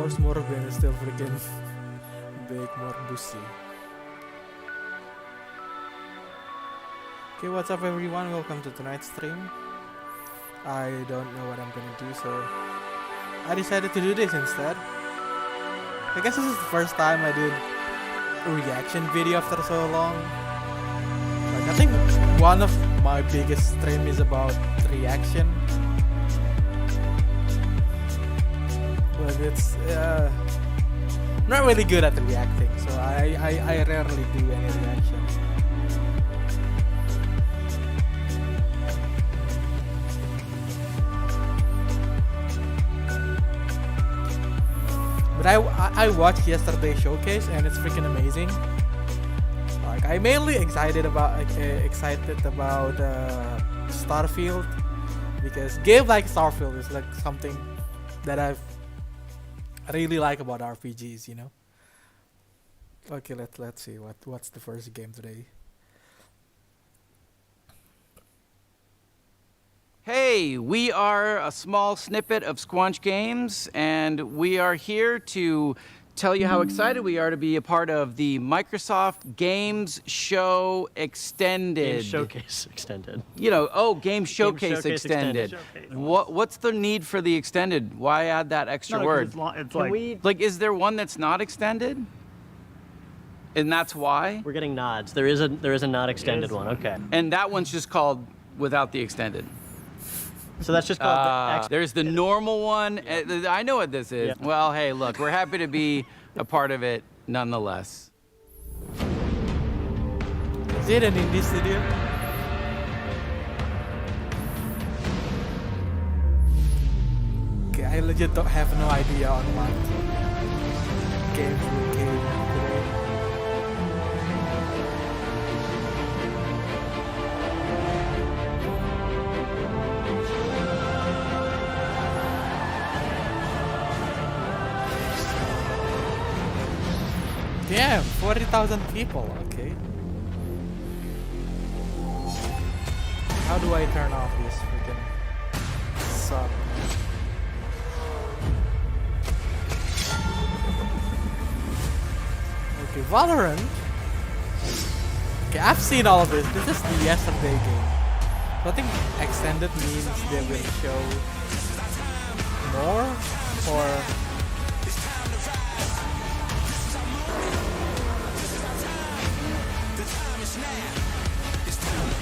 Source Morbin is still freaking big, more boosty. Okay, what's up everyone? Welcome to tonight's stream. I don't know what I'm gonna do, so I decided to do this instead. I guess this is the first time I did a reaction video after so long. Like, I think one of my biggest stream is about reaction. But it's I'm not really good at reacting, so I rarely do any reaction. But I watched yesterday's showcase and it's freaking amazing. Like, I'm mainly excited about Starfield, because game like Starfield is like something that I really like about RPGs, you know. Okay, let's see what's the first game today. Hey, we are a small snippet of Squanch Games, and we are here to tell you how excited we are to be a part of the Microsoft Games Show Extended. Game Showcase Extended. You know, Game Showcase Extended. What's the need for the extended? Why add that extra word? It's like Is there one that's not extended? And that's why? we're getting nods. There is a not extended one. Okay. And that one's just called without the extended. So that's just called the X. There's the normal one. I know what this is. Yeah. Well, hey, look, we're happy to be a part of it nonetheless. Is it an indie studio? Okay, I legit don't have no idea on what games we came today. Damn, 40,000 people, okay. How do I turn off this freaking sub? Okay, Valorant. Okay, I've seen all of this. This is the yesterday game. So I think extended means they will show more, or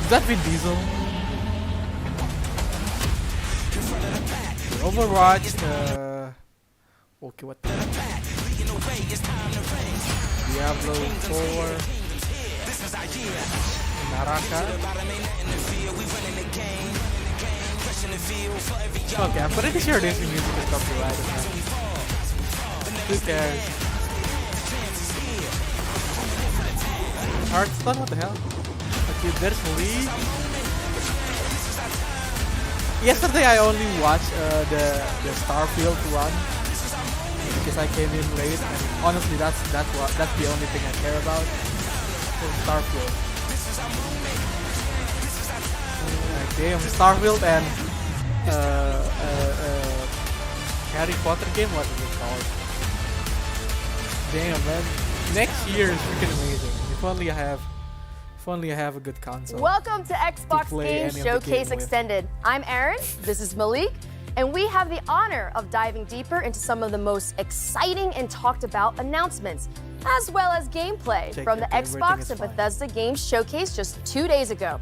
is that Vin Diesel? Overwatch, okay, what the Diablo 4, Naraka. Okay, I'm pretty sure this music is copyrighted now. Who cares? Hearthstone, what the hell? Okay, there's League. Yesterday I only watched the Starfield one because I came in late, and honestly that's the only thing I care about. So Starfield. Okay, Starfield and Harry Potter game. What is it called? Damn, man! Next year is freaking amazing. If only I have a good console. Welcome to Xbox Game Showcase Extended. I'm Aaron, this is Malik, and we have the honor of diving deeper into some of the most exciting and talked about announcements, as well as gameplay from the Xbox and Bethesda Games Showcase just 2 days ago.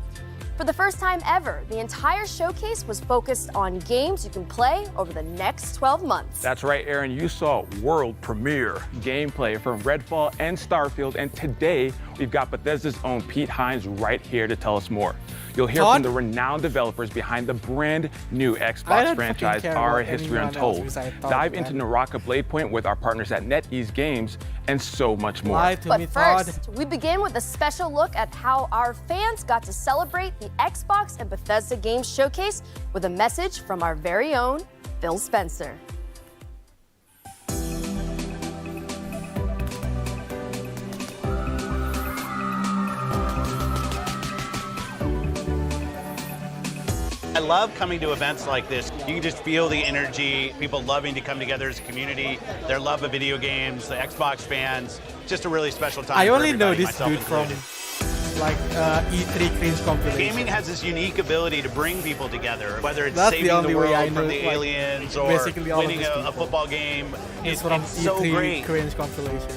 For the first time ever, the entire showcase was focused on games you can play over the next 12 months. That's right, Aaron. You saw world premiere gameplay from Redfall and Starfield, and today we've got Bethesda's own Pete Hines right here to tell us more. You'll hear from the renowned developers behind the brand new Xbox franchise, Our History Untold. Dive into Naraka Blade Point with our partners at NetEase Games, and so much more. But first, we begin with a special look at how our fans got to celebrate the Xbox and Bethesda Games Showcase with a message from our very own Phil Spencer. I love coming to events like this. You can just feel the energy, people loving to come together as a community, their love of video games, the Xbox fans. Just a really special time. I for only know everybody, this myself dude from included. like E3 cringe compilation. Gaming has this unique ability to bring people together, whether it's That's the saving only the way I world from know, the like, aliens or basically all of winning these a people. football game. It's It's from so E3 great. cringe compilation.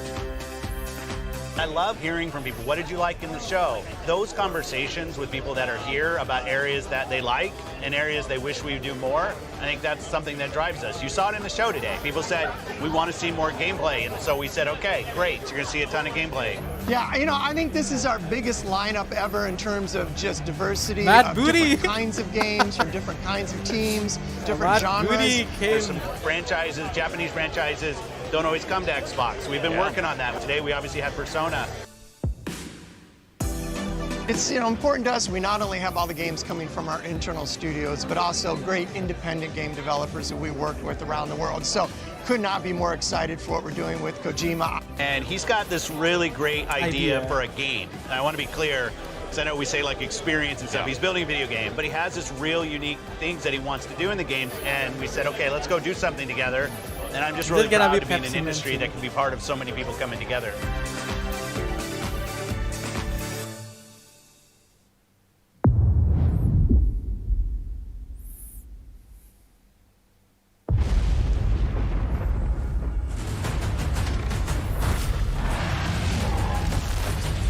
I love hearing from people. What did you like in the show? Those conversations with people that are here about areas that they like and areas they wish we would do more, I think that's something that drives us. You saw it in the show today. People said, we want to see more gameplay. And so we said, okay, great. You're going to see a ton of gameplay. Yeah, you know, I think this is our biggest lineup ever in terms of just diversity Matt of Booty. different kinds of games from different kinds of teams, different Matt genres. Booty There's came. some franchises, Japanese franchises, don't always come to Xbox. We've been working on that. Today we obviously had Persona. It's important to us. We not only have all the games coming from our internal studios, but also great independent game developers that we work with around the world. So could not be more excited for what we're doing with Kojima. And he's got this really great idea Idea. for a game. And I want to be clear, because I know we say like experience and stuff. He's building a video game, but he has this real unique things that he wants to do in the game. And we said, okay, let's go do something together. And I'm just really There's gonna proud be to be in an Pepsi industry mention. that can be part of so many people coming together.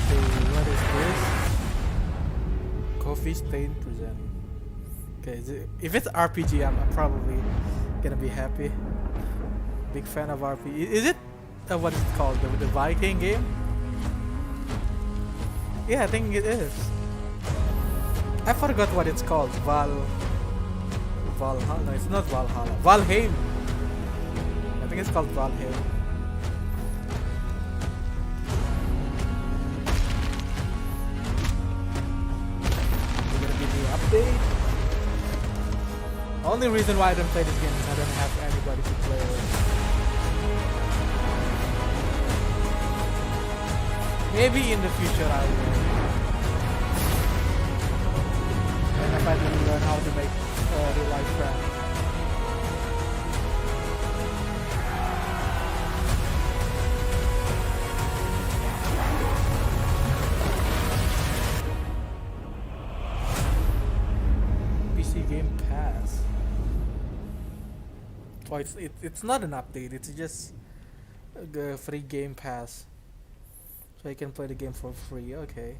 Okay, what is this? Coffee Stain Present. Okay, if it's RPG, I'm probably gonna be happy. Big fan of RPG. Is it? What is it called? The Viking game? Yeah, I think it is. I forgot what it's called. Valhalla? No, it's not Valhalla. Valheim. I think it's called Valheim. Is gonna be the update? Only reason why I don't play this game is I don't have anybody to play with. Maybe in the future I will. When I finally learn how to make real life friends. PC Game Pass. Oh, it's not an update. It's just the free Game Pass. So you can play the game for free. Okay.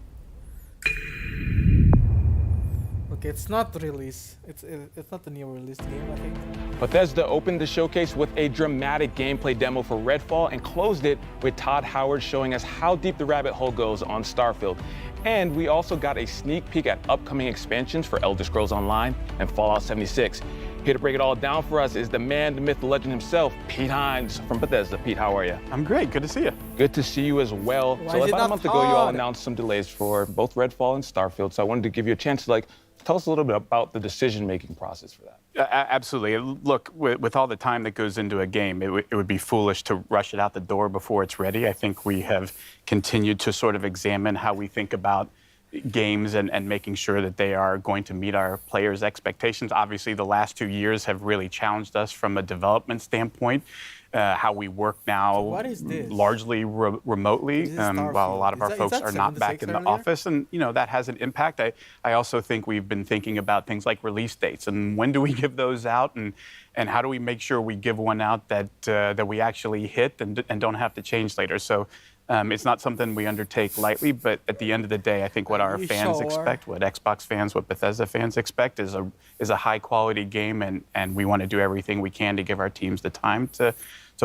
Okay, it's not released. It's not the new released game, I think. Bethesda opened the showcase with a dramatic gameplay demo for Redfall and closed it with Todd Howard showing us how deep the rabbit hole goes on Starfield. And we also got a sneak peek at upcoming expansions for Elder Scrolls Online and Fallout 76. Here to break it all down for us is the man, the myth, the legend himself, Pete Hines from Bethesda. Pete, how are you? I'm great. Good to see you. Good to see you as well. Why So is it about a not month ago, you all Todd? announced some delays for both Redfall and Starfield. So I wanted to give you a chance to tell us a little bit about the decision-making process for that. Absolutely. Look, with all the time that goes into a game, it would be foolish to rush it out the door before it's ready. I think we have continued to sort of examine how we think about games and making sure that they are going to meet our players' expectations. Obviously, the last 2 years have really challenged us from a development standpoint. How we work now What is this? largely remotely, Is this while a lot of Starfield? our Is folks that are not 7 to back 6 in the earlier? office. And, that has an impact. I also think we've been thinking about things like release dates and when do we give those out and how do we make sure we give one out that we actually hit and don't have to change later. So it's not something we undertake lightly, but at the end of the day, I think what our You fans sure? expect, what Xbox fans, what Bethesda fans expect is a high quality game, and we want to do everything we can to give our teams the time to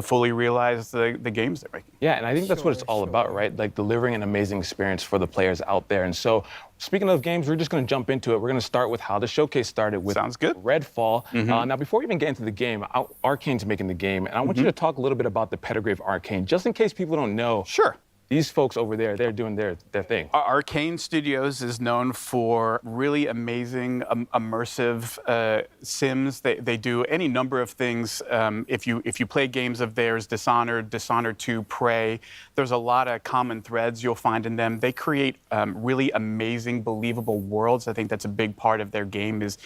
fully realize the games they're making. Yeah, and I think that's what it's all about, right? Like delivering an amazing experience for the players out there. And so, speaking of games, we're just going to jump into it. We're going to start with how the showcase started with Sounds good. Redfall. Now, before we even get into the game, Arcane's making the game, and I want you to talk a little bit about the pedigree of Arcane, just in case people don't know. Sure. these folks over there, they're doing their thing. Arcane Studios is known for really amazing, immersive sims. They do any number of things. If you play games of theirs, Dishonored, Dishonored 2, Prey, there's a lot of common threads you'll find in them. They create really amazing, believable worlds. I think that's a big part of their game is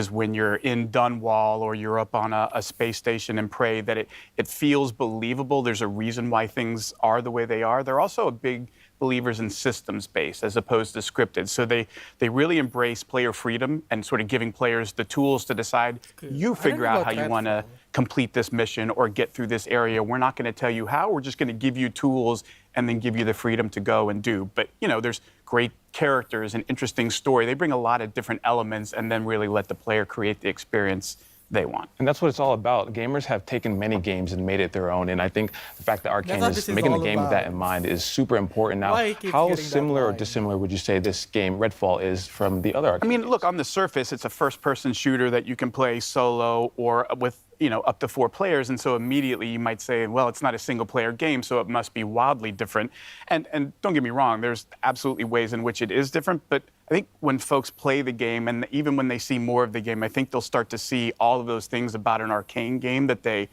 when you're in Dunwall or you're up on a space station in Prey, that it feels believable. There's a reason why things are the way they are. They're also a big believers in systems-based as opposed to scripted. So they really embrace player freedom and sort of giving players the tools to decide, you figure out how you want to complete this mission or get through this area. We're not going to tell you how. We're just going to give you tools and then give you the freedom to go and do. But, you know, there's great characters and interesting story. They bring a lot of different elements and then really let the player create the experience they want. And that's what it's all about. Gamers have taken many games and made it their own. And I think the fact that Arcane is making the game with that in mind is super important. Now, how similar or dissimilar would you say this game, Redfall, is from the other Arcane games? Look, on the surface, it's a first-person shooter that you can play solo or with, you know, up to 4 players. And so immediately you might say, well, it's not a single-player game, so it must be wildly different. And don't get me wrong, there's absolutely ways in which it is different, but I think when folks play the game, and even when they see more of the game, I think they'll start to see all of those things about an Arcane game that they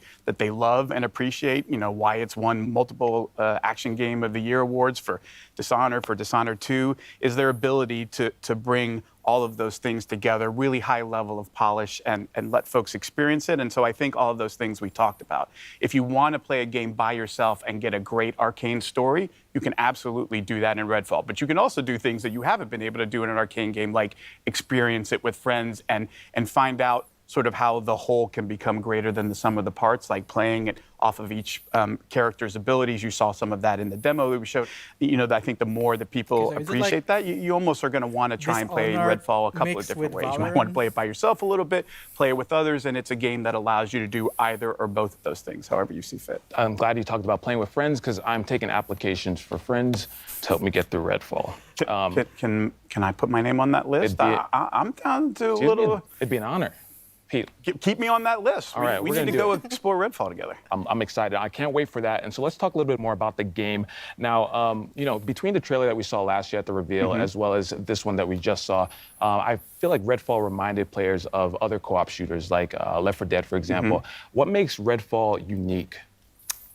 love and appreciate. You know, why it's won multiple Action Game of the Year awards for Dishonored 2, is their ability to bring all of those things together, really high level of polish, and let folks experience it. And so I think all of those things we talked about. If you want to play a game by yourself and get a great Arcane story, you can absolutely do that in Redfall. But you can also do things that you haven't been able to do in an Arcane game, like experience it with friends and find out sort of how the whole can become greater than the sum of the parts, like playing it off of each character's abilities. You saw some of that in the demo that we showed. You know, I think the more that people appreciate that, you almost are going to want to try and play Redfall a couple of different ways. You might want to play it by yourself a little bit, play it with others, and it's a game that allows you to do either or both of those things, however you see fit. I'm glad you talked about playing with friends, because I'm taking applications for friends to help me get through Redfall. Can I put my name on that list? I'm down to a little... It'd be an honor. Pete. Keep me on that list. All right, we need to go explore Redfall together. I'm excited. I can't wait for that. And so let's talk a little bit more about the game. Now, you know, between the trailer that we saw last year at the reveal, as well as this one that we just saw, I feel like Redfall reminded players of other co-op shooters, like Left 4 Dead, for example. What makes Redfall unique?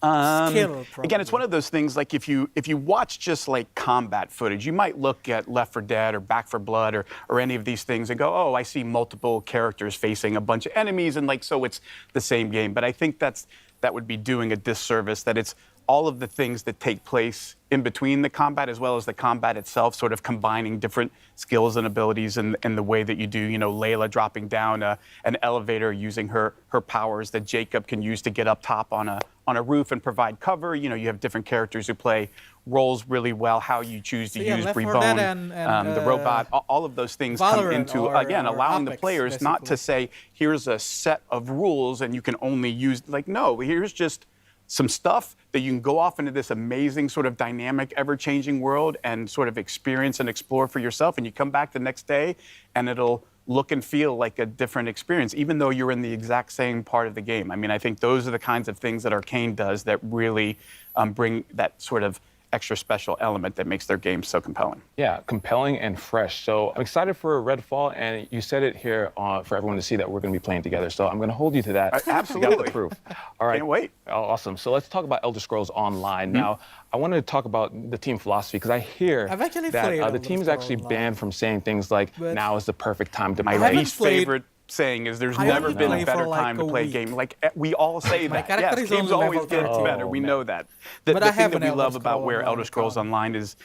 Skill, again, it's one of those things, like if you watch just like combat footage, you might look at Left 4 Dead or Back 4 Blood or any of these things and go, oh, I see multiple characters facing a bunch of enemies, and like, so it's the same game. But I think that would be doing a disservice, that it's all of the things that take place in between the combat as well as the combat itself, sort of combining different skills and abilities in the way that you do, you know, Layla dropping down an elevator using her powers that Jacob can use to get up top on a roof and provide cover. You know, you have different characters who play roles really well, how you choose to use Rebone, the robot, all of those things come into, again, allowing the players basically not to say, here's a set of rules and you can only use, like, no, here's just some stuff that you can go off into this amazing sort of dynamic, ever-changing world and sort of experience and explore for yourself. And you come back the next day and it'll look and feel like a different experience, even though you're in the exact same part of the game. I mean, I think those are the kinds of things that Arcane does that really bring that sort of extra special element that makes their game so compelling. Yeah, compelling and fresh. So I'm excited for Redfall, and you said it here for everyone to see that we're going to be playing together. So I'm going to hold you to that. Absolutely. Got the proof. All right. Can't wait. Oh, awesome. So let's talk about Elder Scrolls Online. Now, I wanted to talk about the team philosophy, because I hear that the team is actually banned from saying things like, now is the perfect time to play. My least favorite saying is there's never been a better time to play a game. Like, we all say that. Yes, games always get better. We know that. The thing that we love about where Elder Scrolls Online is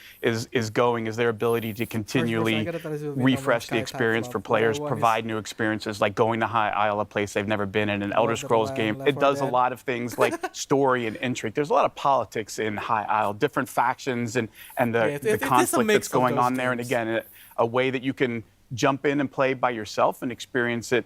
going is their ability to continually refresh the experience for players, provide new experiences, like going to High Isle, a place they've never been in an Elder Scrolls game. It does a lot of things like story and intrigue. There's a lot of politics in High Isle, different factions and the conflict that's going on there. And again, a way that you can jump in and play by yourself and experience it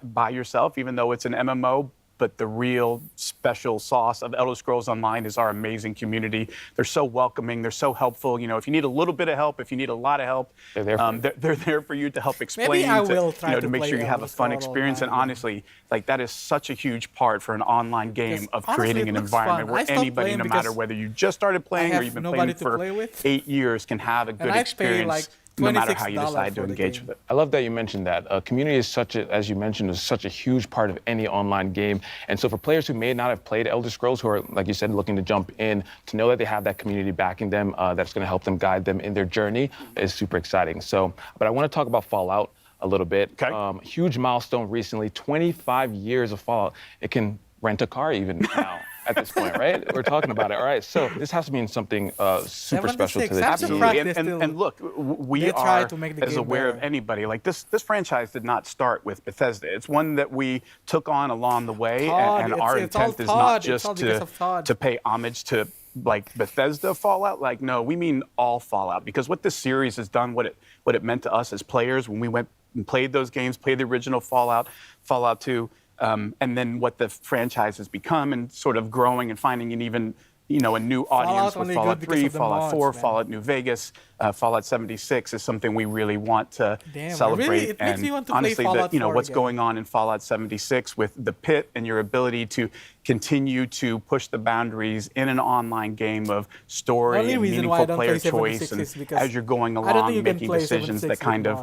by yourself, even though it's an MMO, but the real special sauce of Elder Scrolls Online is our amazing community. They're so welcoming. They're so helpful. You know, if you need a little bit of help, if you need a lot of help, They're there for you. they're there for you to help explain, Maybe I will try you know, to to make play sure you have a Elder fun Scrolls experience. And Online. honestly, like that is such a huge part for an online game of honestly, creating it an looks environment fun. where I stopped anybody, playing no matter because whether you just started playing or have you've been nobody playing to for play with. 8 years, can have a good I pay, experience. like, No matter how you $26 decide to for the engage game. with it. I love that you mentioned that. Community is such a, as you mentioned, is such a huge part of any online game. And so for players who may not have played Elder Scrolls, who are, like you said, looking to jump in, to know that they have that community backing them, that's going to help them guide them in their journey is super exciting. So, but I want to talk about Fallout a little bit. Okay. Huge milestone recently, 25 years of Fallout. It can rent a car even now. At this point, right? We're talking about it. All right, so this has to mean something super special to the 76, team. Absolutely, They're still- and look, we they try are to make the as game aware of better. anybody. Like this franchise did not start with Bethesda. It's one that we took on along the way, Todd, and it's- our it's all intent is Todd. not It's just all because of Todd. to pay homage to like Bethesda Fallout. Like no, we mean all Fallout, because what this series has done, what it meant to us as players when we went and played those games, played the original Fallout, Fallout 2. And then what the franchise has become, and sort of growing and finding an even, you know, a new audience Fallout with only Fallout good because 3, of the Fallout mods, 4, man. Fallout New Vegas, Fallout 76 is something we really want to Damn, celebrate. really, it makes and me want to play honestly, Fallout you know, 4 what's again. going on in Fallout 76 with the pit and your ability to continue to push the boundaries in an online game of story Only and reason why I meaningful don't player play 76 choice, and is because as you're going I don't think along, you can making play decisions 76 that kind with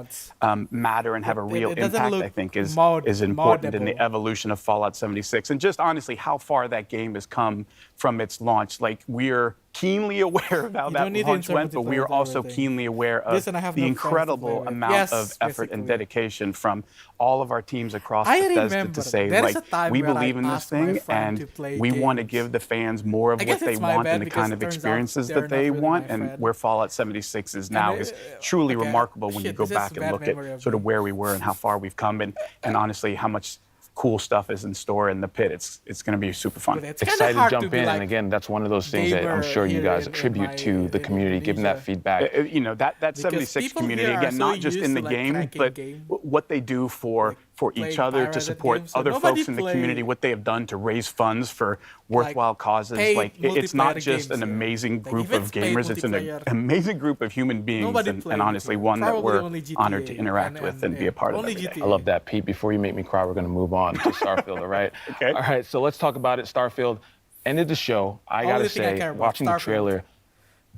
of mods. matter and have a real it doesn't impact, look I think, is mod- important in the moddable. evolution of Fallout 76, and just honestly how far that game has come from its launch. Like, we're keenly aware of how You that don't need to launch went, interpret but we are also everything. keenly aware of Listen, I have the no friends to play incredible with. amount Yes, of effort and basically. dedication from all of our teams across I Bethesda remember to say, there is like, a time we where I believe in this asked my thing, friend to and play we want to games. give the fans more of I what guess they it's my want bad and the because kind it of turns out experiences they're that they not really want, my and friend. where Fallout 76 is now is truly okay. remarkable when you Shit, go this is back a and bad look memory at of sort of me. where we were and how far we've come, and honestly how much cool stuff is in store in the pit. It's going to be super fun. But it's kinda Excited to hard jump be in, like and again, that's one of those things that I'm gamer sure you here guys in attribute my- to the in community, giving that Indonesia. feedback. You know, that Because 76 people community, here are again, so not just used in the to, like, game, cracking but game. what they do for each playing other to pirated support games, so other nobody folks in the play- community, what they have done to raise funds for worthwhile causes. paid Like, it's not multiplayer just games an here. amazing Like, group if of it's paid gamers, it's an multiplayer, amazing group of human beings, nobody and plays honestly it. one that Probably we're only GTA honored to interact with and be a part of only every day. GTA. I love that, Pete. Before you make me cry, we're going to move on to Starfield, all right? Okay. All right, so let's talk about it. Starfield ended the show. I got to Only thing I say, care about, watching the Starfield. trailer,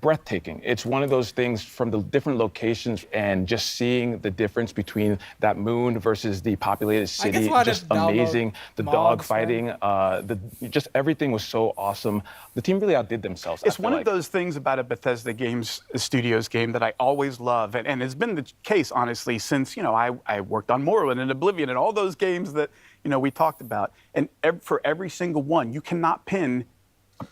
breathtaking. It's one of those things from the different locations and just seeing the difference between that moon versus the populated city. why Just the download amazing. The dog mods, fighting, just everything was so awesome. The team really outdid themselves. I It's feel one like. of those things about a Bethesda Games Studios game that I always love, and it's been the case, honestly, since, you know, I worked on Morrowind and Oblivion and all those games that, you know, we talked about. And for every single one, you cannot pin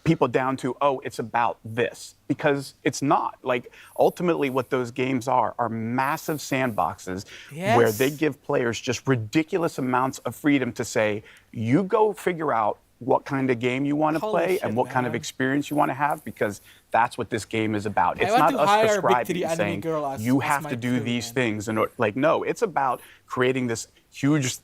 people down to, oh, it's about this, because it's not. Like, ultimately what those games are massive sandboxes where Yes. they give players just ridiculous amounts of freedom to say, you go figure out what kind of game you want to Holy play shit, and what kind of man. experience you want to have, because that's what this game is about. It's want not to us hire Big prescribing Titty and Anime saying Girl as- you as have my to do crew, these man. things. And like, no, it's about creating this huge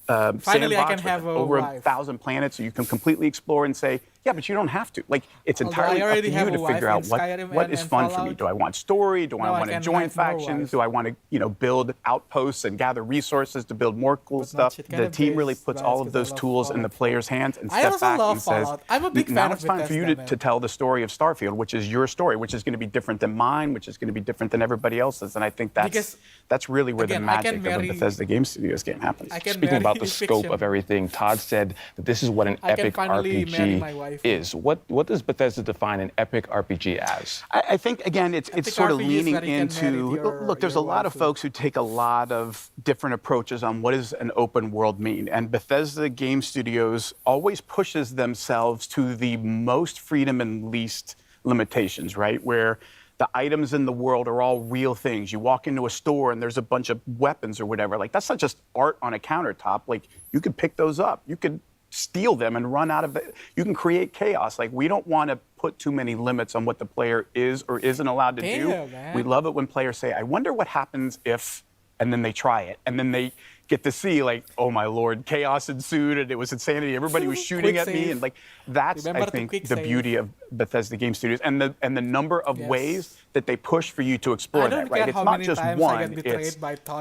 Finally, I sandbox can with have a over wife. 1,000 planets, so you can completely explore and say, yeah, but you don't have to. Like, it's Although entirely I up already to have you a to wife figure in out Skyrim what and- is and fun for me. Fallout. Do I want story? Do No, I I want to can join have more factions? wives. Do I want to, you know, build outposts and gather resources to build more cool But not stuff? shit The kind of team really biz, puts guys, all of 'cause I those love tools in the Fallout. player's hands and I steps also back love and says, Fallout. I'm a big fan now of it's time for you Bethesda, to man. tell the story of Starfield, which is your story, which is going to be different than mine, which is going to be different than everybody else's. And I think Because, that's really where again, the I magic can of a marry- Bethesda Game Studios game happens. I can Speaking marry about the scope fiction. of everything, Todd said that this is what an I can epic finally marry my RPG wife. is. What does Bethesda define an epic RPG as? I think, again, it's think sort of RPG is leaning where you can into, marry your- look, there's a your lot of wife. folks who take a lot of different approaches on what does an open world mean. And Bethesda Game Studios always pushes themselves to the most freedom and least limitations, right? Where the items in the world are all real things. You walk into a store and there's a bunch of weapons or whatever. Like, that's not just art on a countertop. Like, you could pick those up. You could steal them and run out of it. You can create chaos. Like, we don't want to put too many limits on what the player is or isn't allowed to do. Damn, man. We love it when players say, I wonder what happens if, and then they try it. And then they get to see like, oh my lord, chaos ensued and it was insanity. Everybody was shooting at me, and like that's I think the beauty of Bethesda Game Studios and the number of ways that they push for you to explore that. Right? It's not just one. It's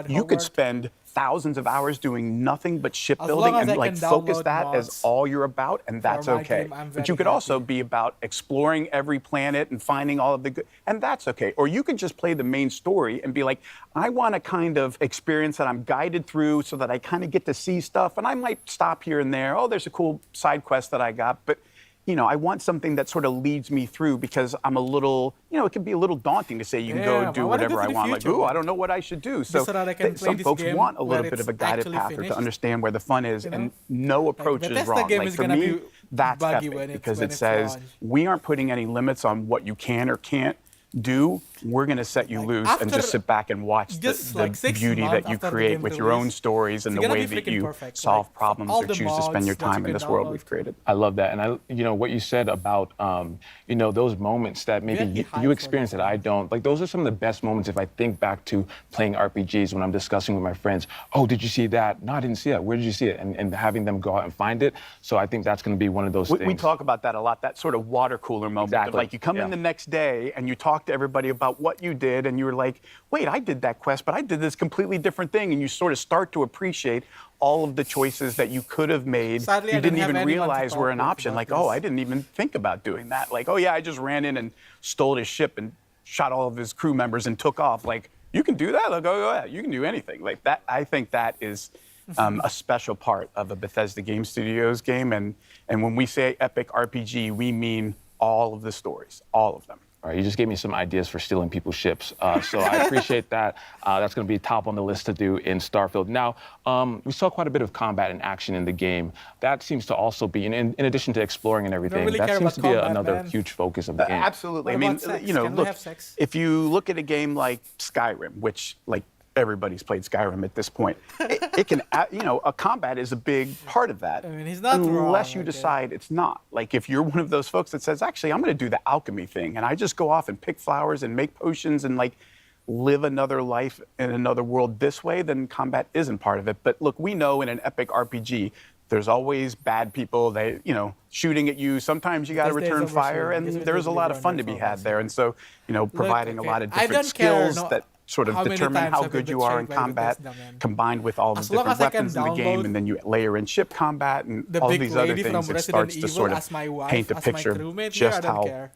you could spend thousands of hours doing nothing but ship building and like focus that as all you're about, and that's okay. But you could also be about exploring every planet and finding all of the good, and that's okay. Or you could just play the main story and be like, I want a kind of experience that I'm guided through so that I kind of get to see stuff, and I might stop here and there. Oh, there's a cool side quest that I got, but you know, I want something that sort of leads me through, because I'm a little, you know, it can be a little daunting to say you can go do whatever I want. Like, ooh, I don't know what I should do. So some folks want a little bit of a guided path or to understand where the fun is, and no approach is wrong. Like for me, that's epic, because it says we aren't putting any limits on what you can or can't do. We're going to set you loose and just sit back and watch the beauty that you create with your own stories and the way that you solve problems or choose to spend your time in this world we've created. I love that. And you know, what you said about, you know, those moments that maybe you experience that I don't, like those are some of the best moments if I think back to playing RPGs when I'm discussing with my friends, oh, did you see that? No, I didn't see that. Where did you see it? And having them go out and find it. So I think that's going to be one of those things. We talk about that a lot, that sort of water cooler moment. Exactly. Of like you come in the next day and you talk to everybody about what you did, and you were like, wait, I did that quest, but I did this completely different thing, and you sort of start to appreciate all of the choices that you could have made. Sadly, you didn't even realize were an option. Like, oh, I didn't even think about doing that. Like, oh yeah, I just ran in and stole his ship and shot all of his crew members and took off. Like, you can do that? Like, oh yeah, you can do anything. Like that, I think that is a special part of a Bethesda Game Studios game. And when we say epic RPG, we mean all of the stories, all of them. All right, you just gave me some ideas for stealing people's ships, so I appreciate that. That's going to be top on the list to do in Starfield. Now, we saw quite a bit of combat and action in the game. That seems to also be, in addition to exploring and everything, really that seems to be combat, another man. huge focus of the game. Absolutely. I What mean, about sex? you know, Can we look, have sex? if you look at a game like Skyrim, which like everybody's played Skyrim at this point, it can, you know, a combat is a big part of that. I mean, he's not wrong, unless you okay. decide it's not. Like if you're one of those folks that says, actually, I'm going to do the alchemy thing, and I just go off and pick flowers and make potions and like live another life in another world this way, then combat isn't part of it. But look, we know in an epic RPG, there's always bad people, they, you know, shooting at you. Sometimes you got to return fire, and there's a lot of fun to be had there. And so, you know, providing a lot of different skills that sort of determine how good you are in combat, combined with all the different weapons in the game, and then you layer in ship combat and all these other things. It starts to sort of paint a picture of just how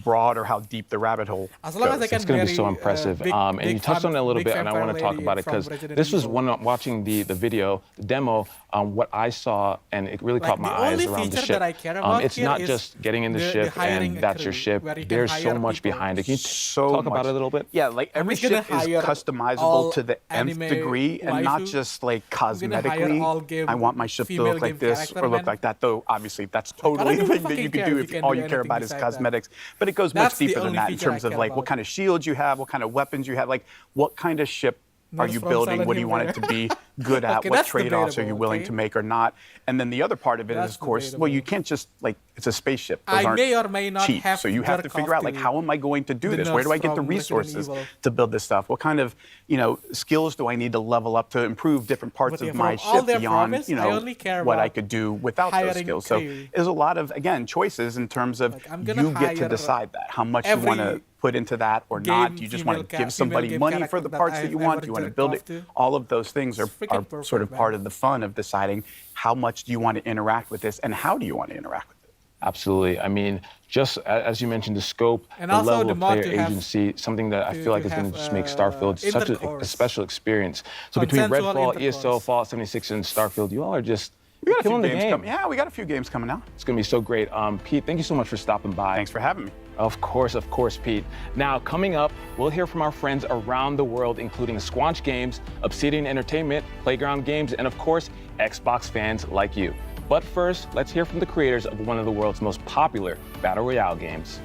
broad or how deep the rabbit hole As long as I goes. can It's going to be so marry, impressive. big- And big you touched fan- on it a little big bit, and I vampire want to talk lady about it from because Resident this was Evil. when watching the video, the demo, what I saw, and it really Like, caught my the eyes only around the feature ship. that I care about It's here not is just getting in the the ship hiring and a that's your crew, ship. where you can There's so hire much people. behind it. Can you So talk about much. it a little bit? Yeah, like every just gonna ship is hire customizable all to the nth anime degree, and not waifu. just like gonna hire cosmetically. all game- I want my ship to female look like game this character, or look man. like that. Though obviously that's I totally don't the even thing that you fucking can care do if if you can all do you care anything about is besides that. cosmetics. But it goes That's much the deeper than only that in feature I terms of care like what about. kind of shields you have, what kind of weapons you have, like what kind of ship are Nurse you from building? Silent What do you Hill want it to be good at? Okay, What that's trade-offs are you debatable, willing okay? to make or not? And then the other part of it is, That's of course, well, you debatable. can't just like it's a spaceship. Those I aren't may or may not cheap. have So you have to jerk figure off out like to how am I going to do the this? Where do nurse I get the from Resident resources Evil. to build this stuff? What kind of, you know, skills do I need to level up to improve different parts But yeah, of my from all ship their beyond, promise, you I know, only care what I about could do without those hiring skills. So crew. there's a lot of, again, choices in terms of Like, I'm gonna you get to hire decide that, how much you every want to put into that or not. game Do you just female want to ca- give somebody female game money for the character parts that that you I've want? ever Do you want to jerked build off it? to? All of those things are freaking sort of perfect, part man. of the fun of deciding how much do you want to interact with this and how do you want to interact with it. Absolutely. I mean, just as you mentioned, the scope, And the also level the of mod player to have- agency, something that I to- feel like to is going to have, just make Starfield such a intercourse. special experience. So between Consensual Redfall, intercourse. ESO, Fallout 76, and Starfield, you all are just We got a few killing the games game. coming. Yeah, we got a few games coming out. It's going to be so great. Pete, thank you so much for stopping by. Thanks for having me. Of course, Pete. Now, coming up, we'll hear from our friends around the world, including Squanch Games, Obsidian Entertainment, Playground Games, and of course, Xbox fans like you. But first, let's hear from the creators of one of the world's most popular Battle Royale games.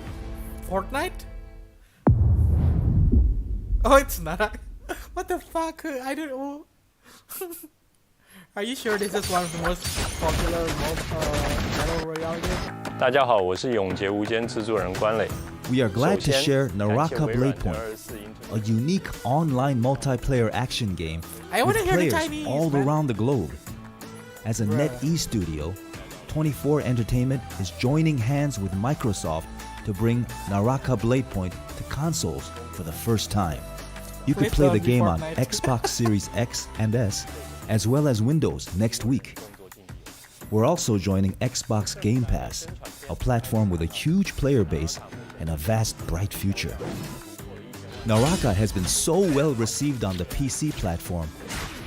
Fortnite? Oh, it's not. What the fuck? I don't know. Are you sure this is one of the most popular Battle Royale games? 大家好，我是永劫无间制作人关磊。We are glad to share Naraka Blade Point, a unique online multiplayer action game I with wanna hear the players Chinese, all man. around the globe. As a NetEase studio, 24 Entertainment is joining hands with Microsoft to bring Naraka Blade Point to consoles for the first time. You can Please play don't the be game on Fortnite. Xbox Series X and S, as well as Windows next week. We're also joining Xbox Game Pass, a platform with a huge player base and a vast, bright future. Naraka has been so well received on the PC platform.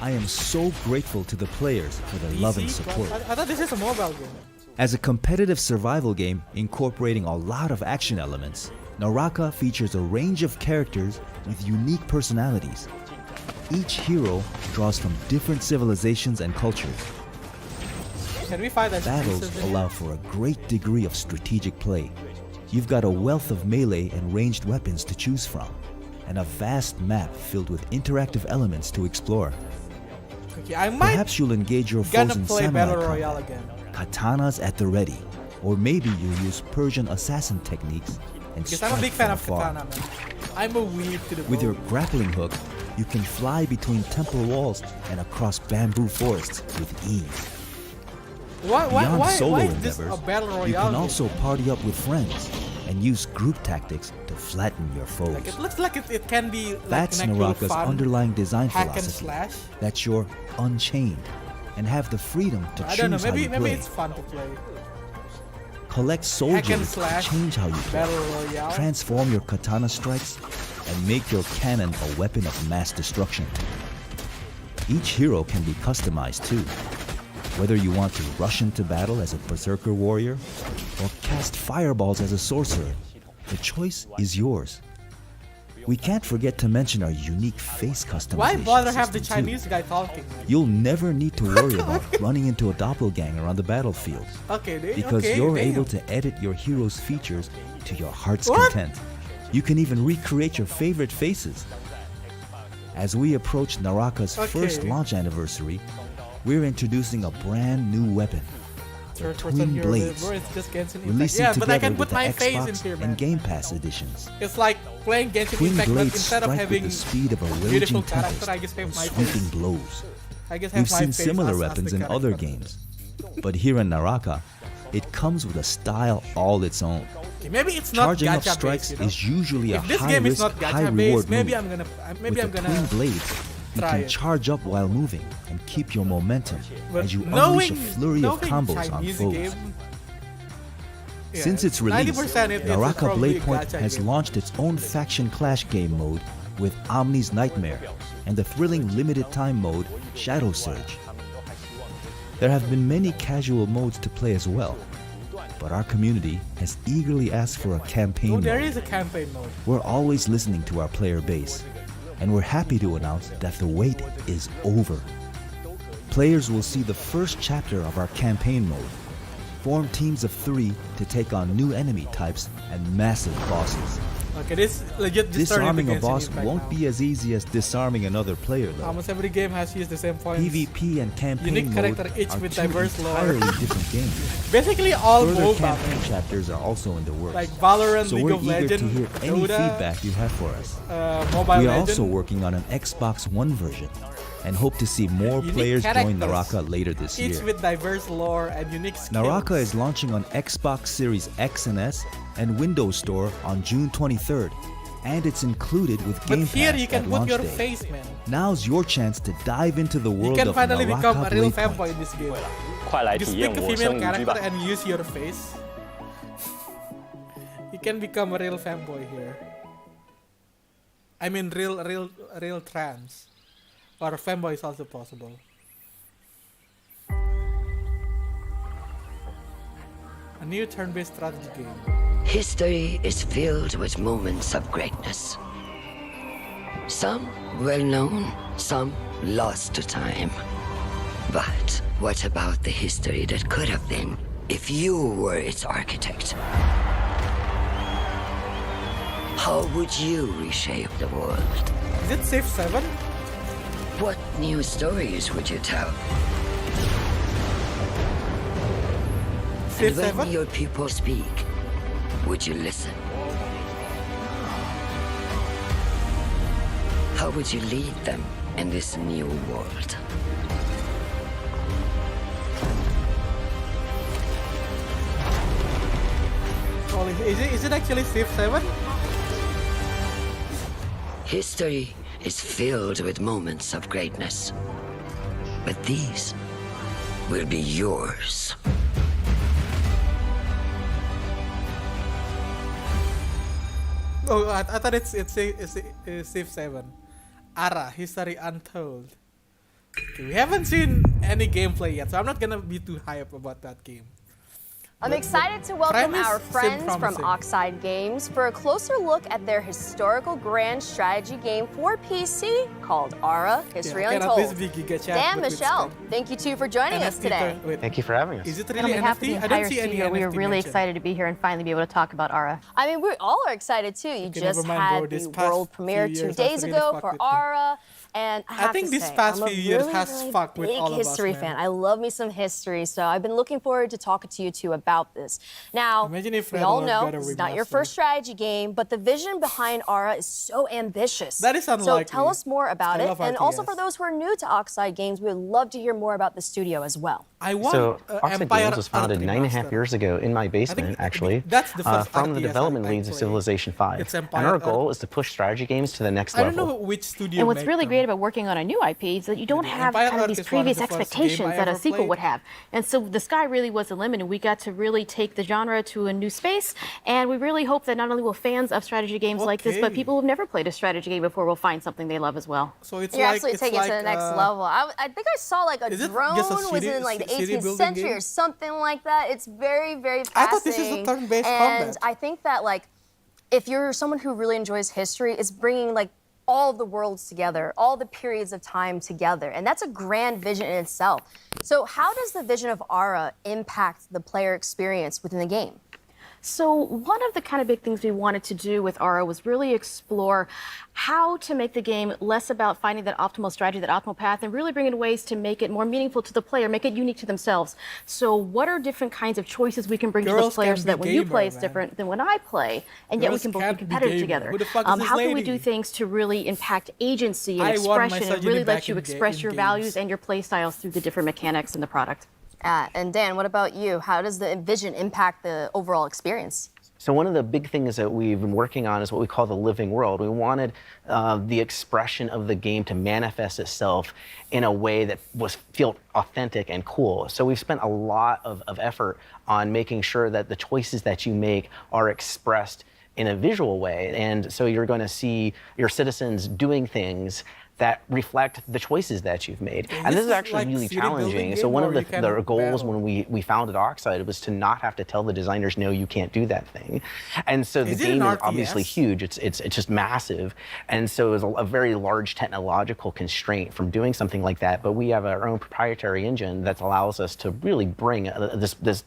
I am so grateful to the players for their love and PC? support. I thought this is a mobile game. As a competitive survival game incorporating a lot of action elements, Naraka features a range of characters with unique personalities. Each hero draws from different civilizations and cultures. Can we find that? Battles allow for a great degree of strategic play. You've got a wealth of melee and ranged weapons to choose from, and a vast map filled with interactive elements to explore. Okay, I might Perhaps you'll engage your gonna foes in play samurai Battle Royale combat, again. katanas at the ready, or maybe you'll use Persian assassin techniques and Because strike I'm a big fan from of afar. katana, man. I'm a weeb to the With your bone. grappling hook, you can fly between temple walls and across bamboo forests with ease. Beyond solo why is this a endeavors, Battle Royale you can game? also party up with friends and use group tactics to flatten your foes. Like, it looks like it can be like That's an actual Naraka's fun underlying design hack and philosophy. slash. That you're unchained and have the freedom to I choose don't know. how you Maybe play. it's fun to play. Collect Hack soldiers and to slash. change how you play. Battle Royale. Transform your katana strikes and make your cannon a weapon of mass destruction. Each hero can be customized too. Whether you want to rush into battle as a berserker warrior or cast fireballs as a sorcerer, the choice is yours. We can't forget to mention our unique face customization Why bother have the system, too. Chinese guy talking? You'll never need to worry about running into a doppelganger on the battlefield Okay, because okay, you're damn. able to edit your hero's features to your heart's What? content. You can even recreate your favorite faces. As we approach Naraka's first Okay. launch anniversary, we're introducing a brand new weapon, the Third-person Twin hero, Blades, bro, it's just Genshin Impact. releasing Yeah, but I together can with put the my face in Xbox here, man. and Game Pass editions. It's like playing Genshin Twin Impact, but blades instead of strike with having the speed of a beautiful raging character, tempest I just have and my sweeping face. blows. I just have We've my seen face similar as weapons the in other character. games, but here in Naraka, it comes with a style all its own. Okay, maybe it's not Charging up gacha strikes based, you know? is usually a If this game is high-risk, not gacha high-reward based, maybe move. I'm gonna With the twin blades, you try can it. charge up while moving and keep your momentum But as you unleash a knowing flurry of combos on Chinese foes. game, yeah, Since its release, 90% it's Naraka probably Blade a Point gacha has game. launched its own faction clash game mode with Omni's Nightmare and the thrilling limited time mode Shadow Surge. There have been many casual modes to play as well, but our community has eagerly asked for a campaign Oh, there mode. is a campaign mode. We're always listening to our player base, and we're happy to announce that the wait is over. Players will see the first chapter of our campaign mode. Form teams of 3 to take on new enemy types and massive bosses. Okay, this legit just turned Disarming into a Genshin boss Impact won't now. be as easy as disarming another player though. Almost every game has used the same points. PvP and campaign Unique mode character, each are with two diverse lore. entirely different games. Basically all Further MOBA, campaign man. chapters are also in the works. Like Valorant, so League we're of eager Legends, to hear any Dota, feedback you have for us. Mobile We are Legends. also working on an Xbox One version and hope to see more Unique players join characters, Naraka later this each year. with diverse lore and unique skills. Naraka is launching on Xbox Series X and S and Windows Store on June 23rd, and it's included with But Game here Pass you can at put launch your day. face, man. Now's your chance to dive into the You world can of finally Naraka become a real Blade fanboy Point. in this game. 快来 Just 体 pick 验 a 我 female 生无惧吧 character！and use your face. You can become a real fanboy here. I mean, real trans, or a fanboy is also possible. A new turn-based strategy game. History is filled with moments of greatness. Some well known, some lost to time. But what about the history that could have been if you were its architect? How would you reshape the world? Is it Safe 7? What new stories would you tell? Safe And when 7? your people speak, would you listen? How would you lead them in this new world? Oh, is it actually Civ 7? History is filled with moments of greatness. But these will be yours. Oh, I thought it's Civ 7. Ara, History Untold. Okay, we haven't seen any gameplay yet, so I'm not gonna be too hype about that game. I'm excited to welcome premise our seemed friends from promising. Oxide Games for a closer look at their historical grand strategy game for PC called Ara History Yeah, Untold. this be Giga Chat, Dan, but with Michelle, Skype. thank you too for joining us NFT today. wait, Thank you for having us. is it And really on behalf of NFT? the I entire don't see any studio, we are NFT really mentioned. excited to be here and finally be able to talk about Ara. I mean, we all are excited too. You Okay, just never mind, bro. had This the past world premiere few 2 years days has really ago fucked for with me. Ara. And I have think to this say, past I'm a few years really, has really fucked with big all of us, history man. fan. I love me some history, so I've been looking forward to talking to you two about this. Now, Imagine if we Red all Alert know got a this is not your remaster. first strategy game, but the vision behind Ara is so ambitious. That is So unlikely. tell us more about I it. love And also RTS. for those who are new to Oxide Games, we would love to hear more about the studio as well. I want So, Oxide Empire Games was founded Earth 9.5 Remastered. years ago in my basement, actually, that's the first from the RTS development I leads of played. Civilization 5. It's And Empire our Earth. goal is to push strategy games to the next I don't level. know which studio And what's made really them. great about working on a new IP is that you don't have Empire kind of Earth these is one of previous the first game expectations I that a ever sequel played. would have. And so the sky really was the limit, and we got to really take the genre to a new space. And we really hope that not only will fans of strategy games like this, but Okay. people who've never played a strategy game before will find something they love as well. So it's You're like absolutely it's taking like, it to the next level. I think I saw like a is it drone just a was city- in like the city 18th building century game? or something like that. It's very, very fascinating. I thought this is a turn-based and combat. I think that like if you're someone who really enjoys history, it's bringing like all of the worlds together, all the periods of time together. And that's a grand vision in itself. So how does the vision of Ara impact the player experience within the game? So one of the kind of big things we wanted to do with Ara was really explore how to make the game less about finding that optimal strategy, that optimal path, and really bring in ways to make it more meaningful to the player, make it unique to themselves. So what are different kinds of choices we can bring to the Girls player can so that be when you gamer, play, it's man. different than when I play, and yet we Girls can both be can't be competitive gamer. together. Who the fuck is this How can we lady? do things to really impact agency and I want expression and misogyny really back let you in express your games. values and your play styles through the different mechanics in the product? And Dan, what about you? How does the vision impact the overall experience? So one of the big things that we've been working on is what we call the living world. We wanted the expression of the game to manifest itself in a way that felt authentic and cool. So we've spent a lot of effort on making sure that the choices that you make are expressed in a visual way. And so you're going to see your citizens doing things that reflect the choices that you've made. Yeah, And this this is is actually like really city building challenging. So game one or of you the can goals battle? when we founded Oxide was to not have to tell the designers, no, you can't do that thing. And so the Is it an game is RTS? obviously huge. It's just massive. And so it was a very large technological constraint from doing something like that. But we have our own proprietary engine that allows us to really bring this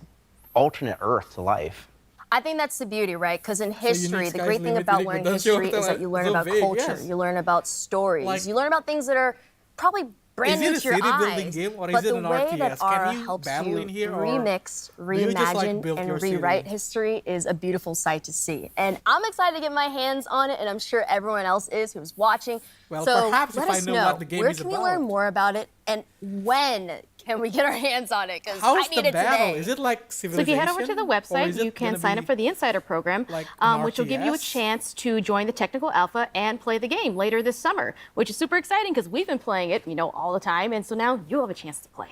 alternate Earth to life. I think that's the beauty, right? Because in you history, need the sky's great thing limit about really, learning but don't you history have is to, that you learn so about vague, culture, yes. you learn about stories, Like- you learn about things that are probably brand Is new it a to your city building eyes. game or is but it the an way RTS? that Can Ara you helps battle you in here, or remix, do you just, like, reimagine, build your and city? rewrite history is a beautiful sight to see. And I'm excited to get my hands on it, and I'm sure everyone else is who's watching. Well, so perhaps let if I us know know, what the game where is can we about. learn more about it, and when can we get our hands on it? Because I How's need the it battle? today. Is it like So Civilization? if you head over to the Or website, is it you can gonna sign be up for the Insider Program, like an which will give you a RTS? chance to join the technical alpha and play the game later this summer, which is super exciting because we've been playing it, all the time, and so now you have a chance to play.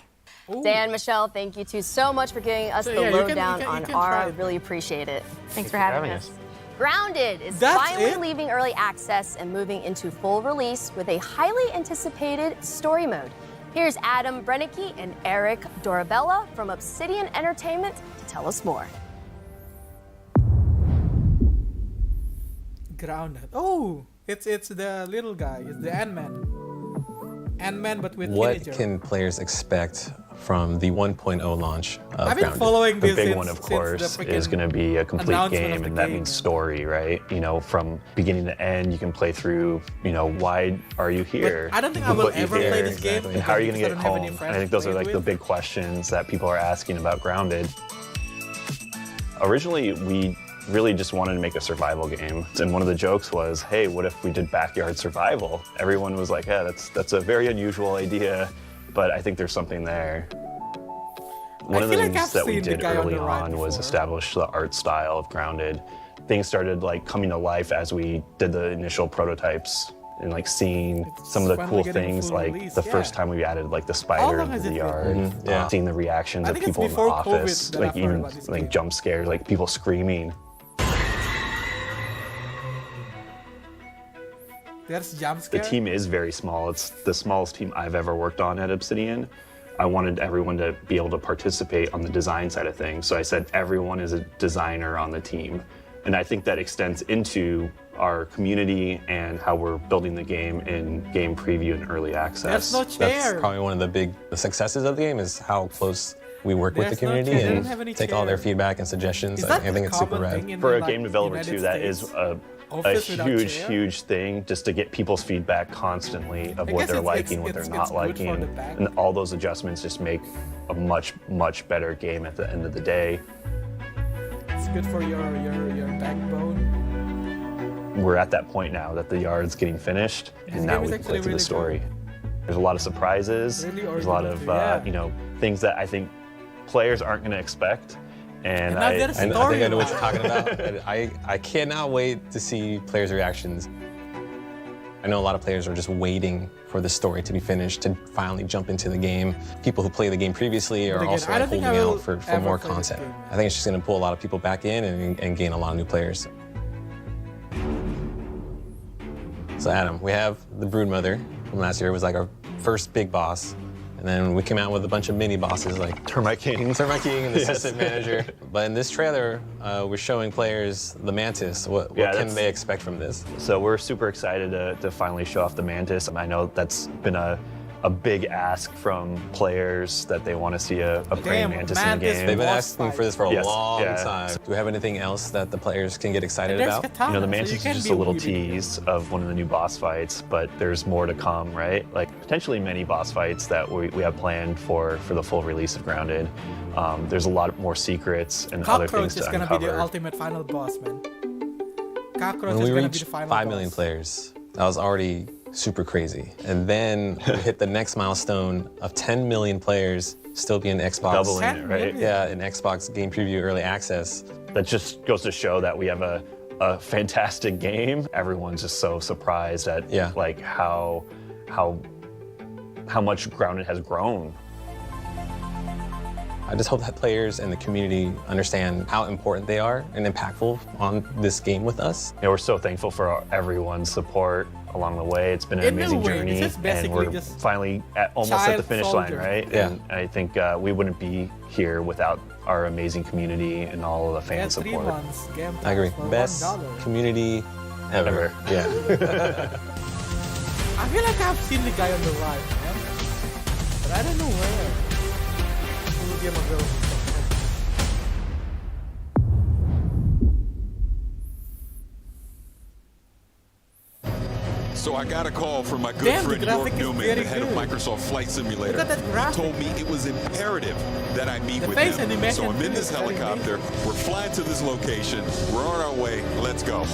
Ooh. Dan, Michelle, thank you two so much for giving us So, the yeah, you can- lowdown you can on try Ara. it. Really appreciate it. Thanks for having us. Grounded is That's finally it? leaving early access and moving into full release with a highly anticipated story mode. Here's Adam Brennicke and Eric Dorabella from Obsidian Entertainment to tell us more. Grounded. Oh, it's the little guy. It's the Ant-Man. Ant-Man, but with What teenager. can players expect from the 1.0 launch of I've been Grounded? following The this big since, one, of since course, the is freaking going to be a complete announcement of game, the and that game. means story, right? From beginning to end, you can play through, why are you here? I don't think Who I will put you ever here? play this game. And how are you going to because get I don't have any home? friends And I think to those are play like it the with. big questions that people are asking about Grounded. Originally, we really just wanted to make a survival game. And one of the jokes was, hey, what if we did backyard survival? Everyone was like, yeah, that's a very unusual idea, but I think there's something there. One of the things that we did early on was establish the art style of Grounded. Things started like coming to life as we did the initial prototypes and like seeing some of the cool things, like the first time we added like the spider into the yard, seeing the reactions of people in the office, like even like jump scares, like people screaming. There's jump The scares? team is very small. It's the smallest team I've ever worked on at Obsidian. I wanted everyone to be able to participate on the design side of things. So I said everyone is a designer on the team. And I think that extends into our community and how we're building the game in game preview and early access. There's no chair. That's probably one of the big successes of the game is how close we work with the There's no community chair. They don't have and any take all their chair. feedback and suggestions. Is I that think a it's super common rad. thing in For a like, game developer United too, that is States? a Office without huge, chair? huge thing just to get people's feedback constantly of I what guess they're it's- liking, what it's they're not good for liking. the back. And all those adjustments just make a much, much better game at the end of the day. It's good for your backbone. We're at that point now that the yard's getting finished, and now game we is can play actually through the really story. There's a lot of surprises. Really There's a lot of original, yeah. you know, things that I think players aren't going to expect. And now I there's I think story I know what about you're talking about. And I cannot wait to see players' reactions. I know a lot of players are just waiting for the story to be finished to finally jump into the game. People who played the game previously are again, also I don't think holding I will out for ever more play this content. game. I think it's just going to pull a lot of people back in and gain a lot of new players. So Adam, we have the Broodmother from last year. It was like our first big boss. And then we came out with a bunch of mini bosses like Termite King. Termite King and the Yes. Assistant Manager. But in this trailer, we're showing players the Mantis. What can that's- they expect from this? So we're super excited to finally show off the Mantis. I know that's been a big ask from players that they want to see a praying Damn, mantis in the Mantis game. They've been boss asking for fight. this for a Yes, long yeah. time. Do we have anything else that the players can get excited There's about? katana, You know, the so Mantis you is can just be a little weaving. tease of one of the new boss fights, but there's more to come, right? Like potentially many boss fights that we have planned for the full release of Grounded. There's a lot more secrets and other things Cockroach is to gonna be the uncover. ultimate final boss, man. Cockroach When is we gonna be the reached final 5 million boss. players, that was already super crazy. And then we hit the next milestone of 10 million players still being Xbox. Doubling it, 10 right? million? Yeah, in Xbox Game Preview Early Access. That just goes to show that we have a fantastic game. Everyone's just so surprised at like how much Grounded has grown. I just hope that players and the community understand how important they are and impactful on this game with us. Yeah, we're so thankful for everyone's support along the way. It's been an In a amazing way, journey, this is and basically we're just finally almost at the child finish line, soldiers. right? Yeah. And I think we wouldn't be here without our amazing community and all of the fan Get 3 support. months, game I agree. pass for Best $1. community ever. Yeah. I feel like I've seen the guy on the right, man. But I don't know where. Full game ago. So I got a call from my good Damn, the friend York graphic is Newman, very the head of good. Microsoft Flight Simulator. Look at that He graphic. told me it was imperative that I meet The with face him. animation So I'm in this is very helicopter. We're flying to this location. We're on our way. Let's go.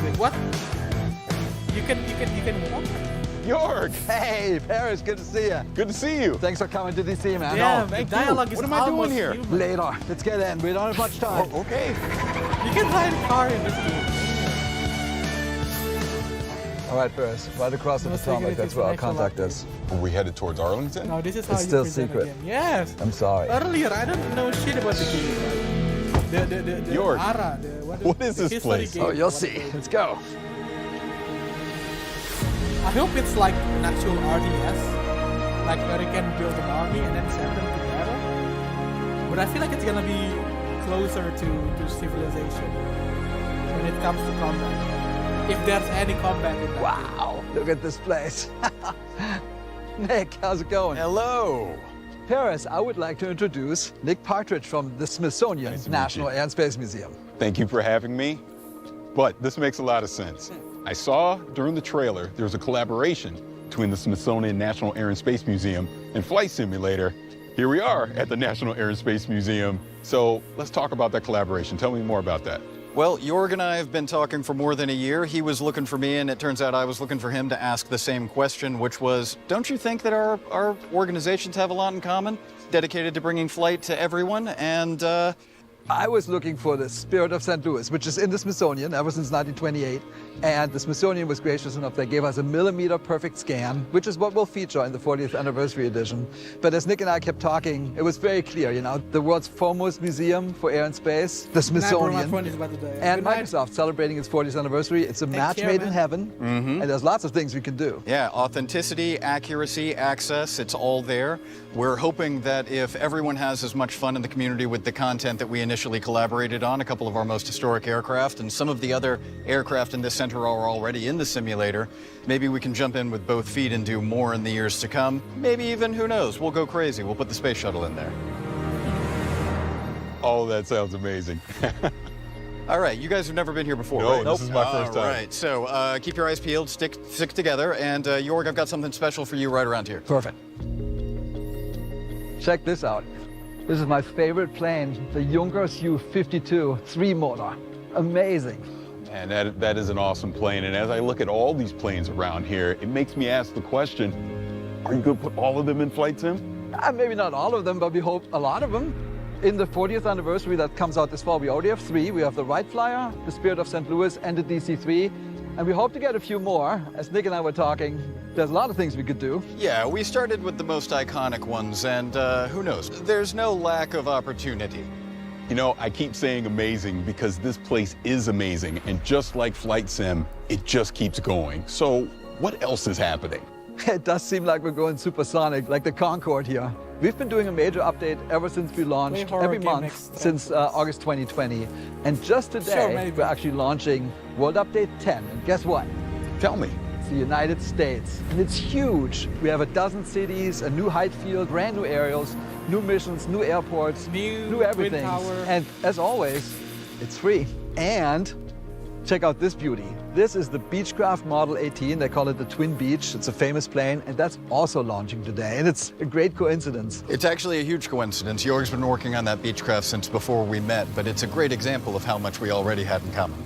Wait, what? You can walk? York! Hey, Paris, good to see you. Good to see you. Thanks for coming to DC, man. Yeah, No, the dialogue is What am I doing almost here? human. later. Let's get in. We don't have much time. Oh, okay. You can ride a car in this game. All right, Paris, right across the No Potomac. security That's where our information contact like is. Are we headed towards Arlington? No, this is how It's you still present secret. a game. Yes. I'm sorry. Earlier, I don't know shit about the game. The York, ARA, what is the this history place? game, Oh, you'll what see. it is. Let's go. I hope it's like an actual RTS, like where you can build an army and then send them together. But I feel like it's gonna be closer to Civilization when it comes to combat. If there's any combat in that. Wow, look at this place. Nick, how's it going? Hello. Paris, I would like to introduce Nick Partridge from the Smithsonian Nice to meet National you. Air and Space Museum. Thank you for having me. But this makes a lot of sense. I saw during the trailer there was a collaboration between the Smithsonian National Air and Space Museum and Flight Simulator. Here we are at the National Air and Space Museum. So let's talk about that collaboration. Tell me more about that. Well, Jorg and I have been talking for more than a year. He was looking for me, and it turns out I was looking for him to ask the same question, which was, don't you think that our organizations have a lot in common? Dedicated to bringing flight to everyone, and I was looking for the Spirit of St. Louis, which is in the Smithsonian ever since 1928. And the Smithsonian was gracious enough. They gave us a millimeter perfect scan, which is what we'll feature in the 40th anniversary edition. But as Nick and I kept talking, it was very clear, you know, the world's foremost museum for air and space, the Smithsonian, and Microsoft celebrating its 40th anniversary. It's a match made in heaven, and there's lots of things we can do. yeah, authenticity, accuracy, access, it's all there. We're hoping that if everyone has as much fun in the community with the content that we initially collaborated on, a couple of our most historic aircraft, and some of the other aircraft in this center are already in the simulator, maybe we can jump in with both feet and do more in the years to come. Maybe even, who knows, we'll go crazy. We'll put the space shuttle in there. Oh, that sounds amazing. All right, you guys have never been here before, No, right? this is my first time. All right, so keep your eyes peeled, stick together, and Jorg, I've got something special for you right around here. Perfect. Check this out. This is my favorite plane, the Junkers Ju-52 3-motor. Amazing. And that is an awesome plane. And as I look at all these planes around here, it makes me ask the question, are you going to put all of them in Flight Sim? Maybe not all of them, but we hope a lot of them. In the 40th anniversary that comes out this fall, we already have 3. We have the Wright Flyer, the Spirit of St. Louis, and the DC-3. And we hope to get a few more. As Nick and I were talking, there's a lot of things we could do. Yeah, we started with the most iconic ones, and who knows? There's no lack of opportunity. You know, I keep saying amazing because this place is amazing. And just like Flight Sim, it just keeps going. So what else is happening? It does seem like we're going supersonic, like the Concorde here. We've been doing a major update ever since we launched, every month since August 2020. And just today, we're actually launching World Update 10. And guess what? Tell me. It's the United States. And it's huge. We have a dozen cities, a new height field, brand new aerials, new missions, new airports, new everything. And as always, it's free. And check out this beauty. This is the Beechcraft Model 18. They call it the Twin Beech. It's a famous plane, and that's also launching today. And it's a great coincidence. It's actually a huge coincidence. Jorg's been working on that Beechcraft since before we met, but it's a great example of how much we already had in common.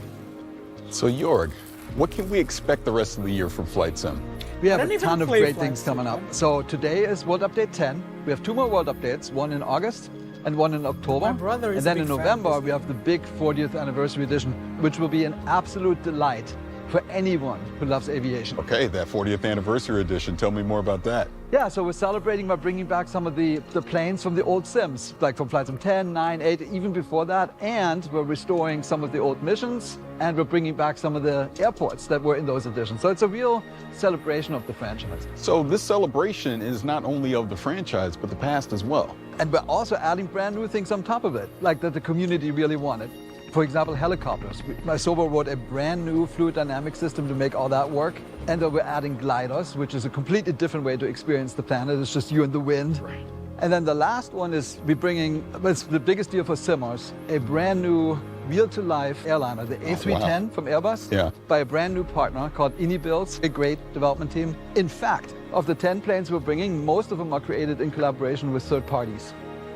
So Jorg, what can we expect the rest of the year from Flight Sim? We have a ton of great things coming up. So today is World Update 10. We have 2 more World Updates, one in August and one in October. My brother is and then a in big November, fan. we have the big 40th anniversary edition, which will be an absolute delight for anyone who loves aviation. Okay, that 40th anniversary edition. Tell me more about that. Yeah, so we're celebrating by bringing back some of the planes from the old sims, like from Flight Sim 10, 9, 8, even before that. And we're restoring some of the old missions, and we're bringing back some of the airports that were in those editions. So it's a real celebration of the franchise. So this celebration is not only of the franchise, but the past as well. And we're also adding brand new things on top of it, like that the community really wanted. For example, helicopters. Sobo wrote a brand new fluid dynamic system to make all that work. And then we're adding gliders, which is a completely different way to experience the planet. It's just you and the wind. Right. And then the last one is we're bringing, it's the biggest deal for simmers, a brand new real-to-life airliner, the A310 from Airbus, by a brand new partner called Inibuilds, a great development team. In fact, of the 10 planes we're bringing, most of them are created in collaboration with third parties.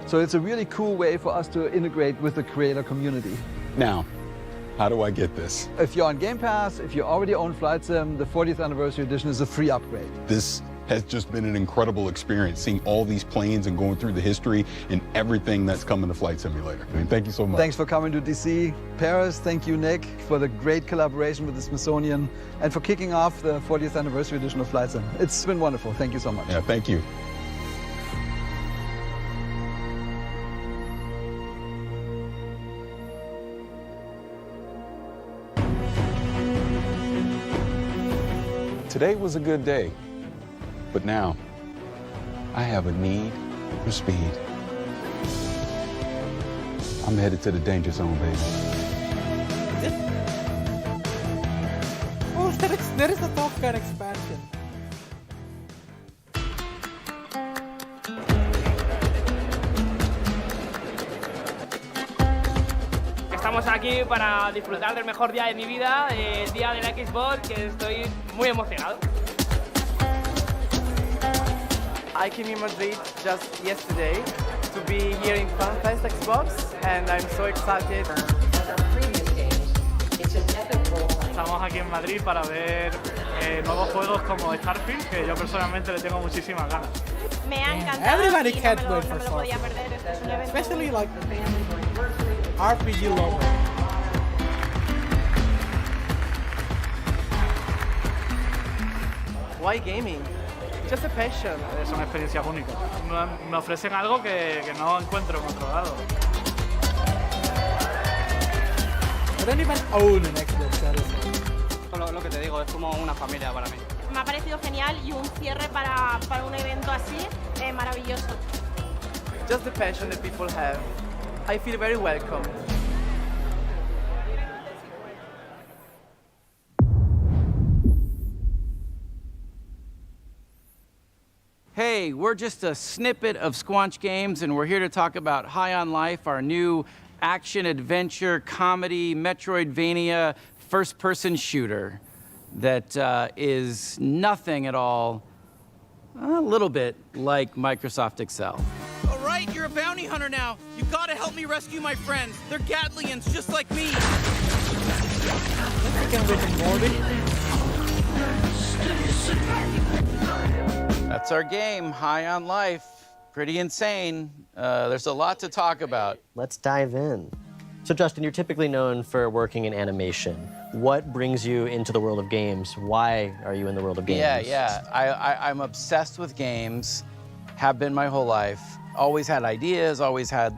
So it's a really cool way for us to integrate with the creator community. Now, how do I get this? If you're on Game Pass, if you already own Flight Sim, the 40th anniversary edition is a free upgrade. This has just been an incredible experience, seeing all these planes and going through the history and everything that's come in the Flight Simulator. I mean, thank you so much. Thanks for coming to DC. Paris, thank you, Nick, for the great collaboration with the Smithsonian and for kicking off the 40th anniversary edition of Flight Sim. It's been wonderful. Thank you so much. Yeah, thank you. Today was a good day, but now I have a need for speed. I'm headed to the danger zone, baby. Oh, there is a Top Gun expansion. Estamos aquí para disfrutar del mejor día de mi vida, el día de la Xbox, que estoy muy emocionado. I came in Madrid just yesterday to be here in FanFest Xbox, and I'm so excited. Estamos aquí en Madrid para ver nuevos juegos como Starfield, que yo personalmente le tengo muchísimas ganas. Me ha encantado. Everybody y can't no me wait lo for podía Starfield. perder. Este es un evento Especially muy- like RPG lover. Why gaming? Just a passion. Son experiencias únicas. Me ofrecen algo que no encuentro en otro lado. I don't even own an Xbox Series. Lo que te digo, es como una familia para mí. Me ha parecido genial y un cierre para un evento así maravilloso. Just the passion that people have. I feel very welcome. Hey, we're just a snippet of Squanch Games, and we're here to talk about High on Life, our new action-adventure, comedy, Metroidvania, first-person shooter that is nothing at all, a little bit like Microsoft Excel. All right, you're a bounty hunter now. You gotta help me rescue my friends. They're Gatlians, just like me. That's our game, High on Life. Pretty insane. There's a lot to talk about. Let's dive in. So Justin, you're typically known for working in animation. What brings you into the world of games? Why are you in the world of games? Yeah. I'm obsessed with games, have been my whole life. Always had ideas, always had,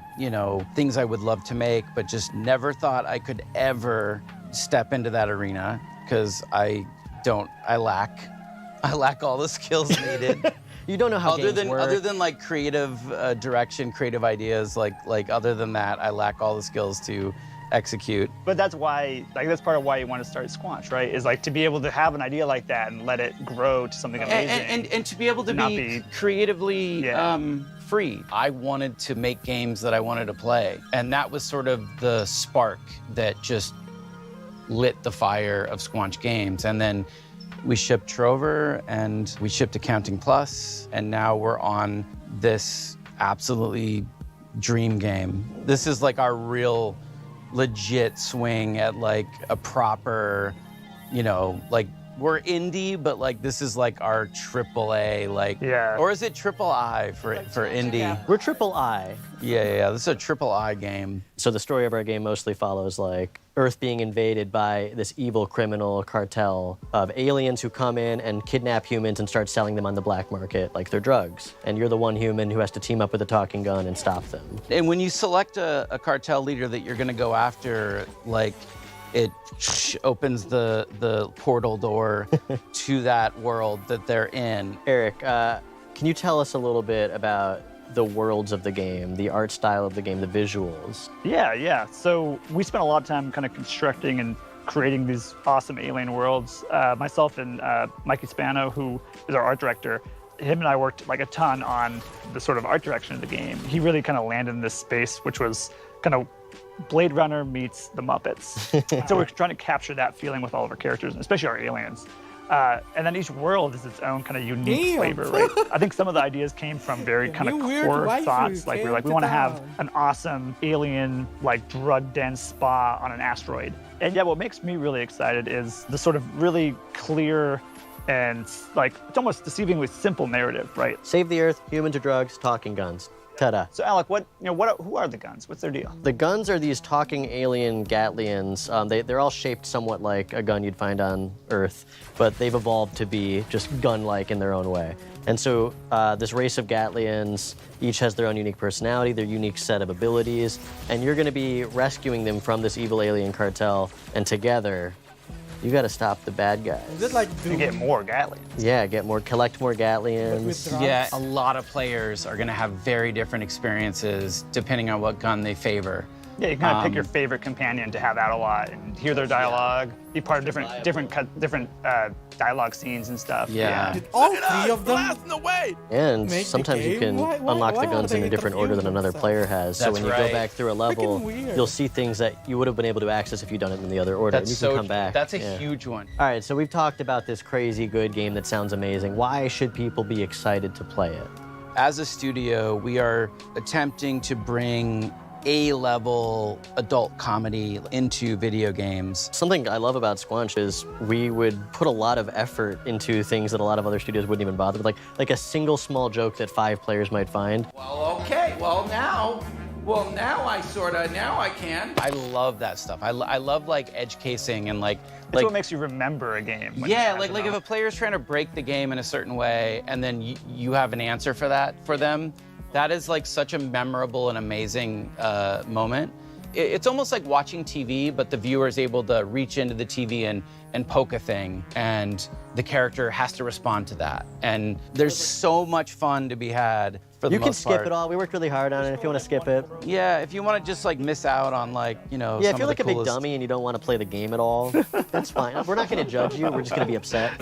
things I would love to make, but just never thought I could ever step into that arena because I lack all the skills needed. You don't know how games work. Other than like creative direction, creative ideas, like other than that, I lack all the skills to execute. But that's why, that's part of why you want to start Squanch, right? Is to be able to have an idea like that and let it grow to something amazing. And to be able to be creatively free. I wanted to make games that I wanted to play. And that was sort of the spark that just lit the fire of Squanch Games. And then we shipped Trover and we shipped Accounting Plus, and now we're on this absolutely dream game. This is like our real legit swing at like a proper, we're indie, but this is like our AAA, or is it triple I for indie? Yeah. We're triple I. Yeah, this is a triple I game. So the story of our game mostly follows Earth being invaded by this evil criminal cartel of aliens who come in and kidnap humans and start selling them on the black market like they're drugs. And you're the one human who has to team up with a talking gun and stop them. And when you select a cartel leader that you're gonna go after, it opens the portal door to that world that they're in. Eric, can you tell us a little bit about the worlds of the game, the art style of the game, the visuals? Yeah. So we spent a lot of time kind of constructing and creating these awesome alien worlds. Myself and Mikey Spano, who is our art director, him and I worked a ton on the sort of art direction of the game. He really kind of landed in this space, which was kind of Blade Runner meets the Muppets. So we're trying to capture that feeling with all of our characters, and especially our aliens. And then each world is its own kind of unique flavor, right? I think some of the ideas came from very kind of core thoughts. We want to have an awesome alien, drug-dense spa on an asteroid. And what makes me really excited is the sort of really clear and it's almost deceivingly simple narrative, right? Save the Earth, humans or drugs, talking guns. Ta-da. So Alec, who are the guns? What's their deal? The guns are these talking alien Gatlians. They're all shaped somewhat like a gun you'd find on Earth, but they've evolved to be just gun-like in their own way. And so this race of Gatlians each has their own unique personality, their unique set of abilities, and you're going to be rescuing them from this evil alien cartel, and together, you got to stop the bad guys. Is it to get more Gatlians? Yeah, collect more Gatlians. Yeah, a lot of players are going to have very different experiences depending on what gun they favor. Yeah, you kind of pick your favorite companion to have out a lot and hear their dialogue, be part of different dialogue scenes and stuff. Yeah. Did all three of them And make the sometimes you game? can unlock the why guns are in a they different order than another player has. So That's when you right. go back through a level, weird. you'll see things that you would have been able to access if you'd done it in the other order. That's and you can so come back. That's a Yeah. huge one. All right, so we've talked about this crazy good game that sounds amazing. Why should people be excited to play it? As a studio, we are attempting to bring A-level adult comedy into video games. Something I love about Squanch is we would put a lot of effort into things that a lot of other studios wouldn't even bother with, like a single small joke that 5 players might find. Well, okay. Now I can. I love that stuff. I love like edge casing and like It's what makes you remember a game. when you yeah, have like it if out. a player's trying to break the game in a certain way and then you have an answer for that for them, that is like such a memorable and amazing moment. It's almost like watching TV, but the viewer is able to reach into the TV and poke a thing, and the character has to respond to that. And there's so much fun to be had for the You can most skip part. it all. We worked really hard on it if you want to skip it. Yeah, if you want to just like miss out on like, you know, Yeah, some if you're of like the a big coolest... dummy and you don't want to play the game at all, that's fine. We're not going to judge you. We're just going to be upset.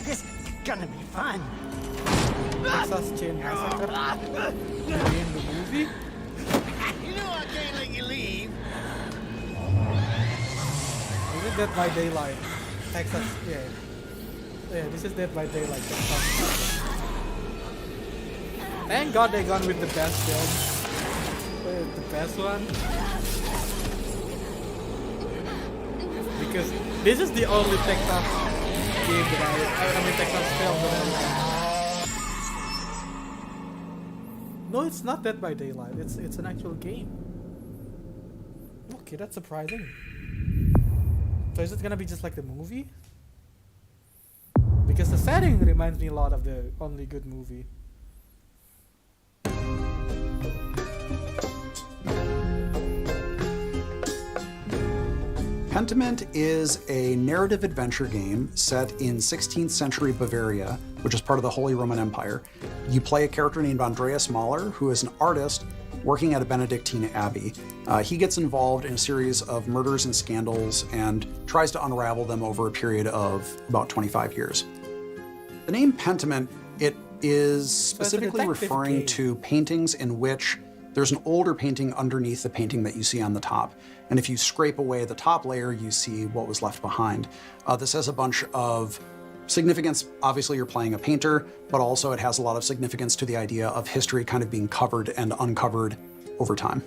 This is gonna be fun. Texas Chain Massacre? The game, the movie? You know I can't let you leave. Is it Dead by Daylight? Texas, yeah. Yeah, this is Dead by Daylight. Texas. Thank God they gone with the best film. The best one. Because this is the only Texas game that I mean Texas film that No, it's not Dead by Daylight. It's an actual game. Okay, that's surprising. So is it gonna be just like the movie? Because the setting reminds me a lot of the Only Good movie. Pentiment is a narrative adventure game set in 16th century Bavaria, which is part of the Holy Roman Empire. You play a character named Andreas Mahler, who is an artist working at a Benedictine abbey. He gets involved in a series of murders and scandals and tries to unravel them over a period of about 25 years. The name Pentiment, it is specifically referring to paintings in which there's an older painting underneath the painting that you see on the top. And if you scrape away the top layer, you see what was left behind. This has a bunch of significance. Obviously, you're playing a painter, but also it has a lot of significance to the idea of history kind of being covered and uncovered over time.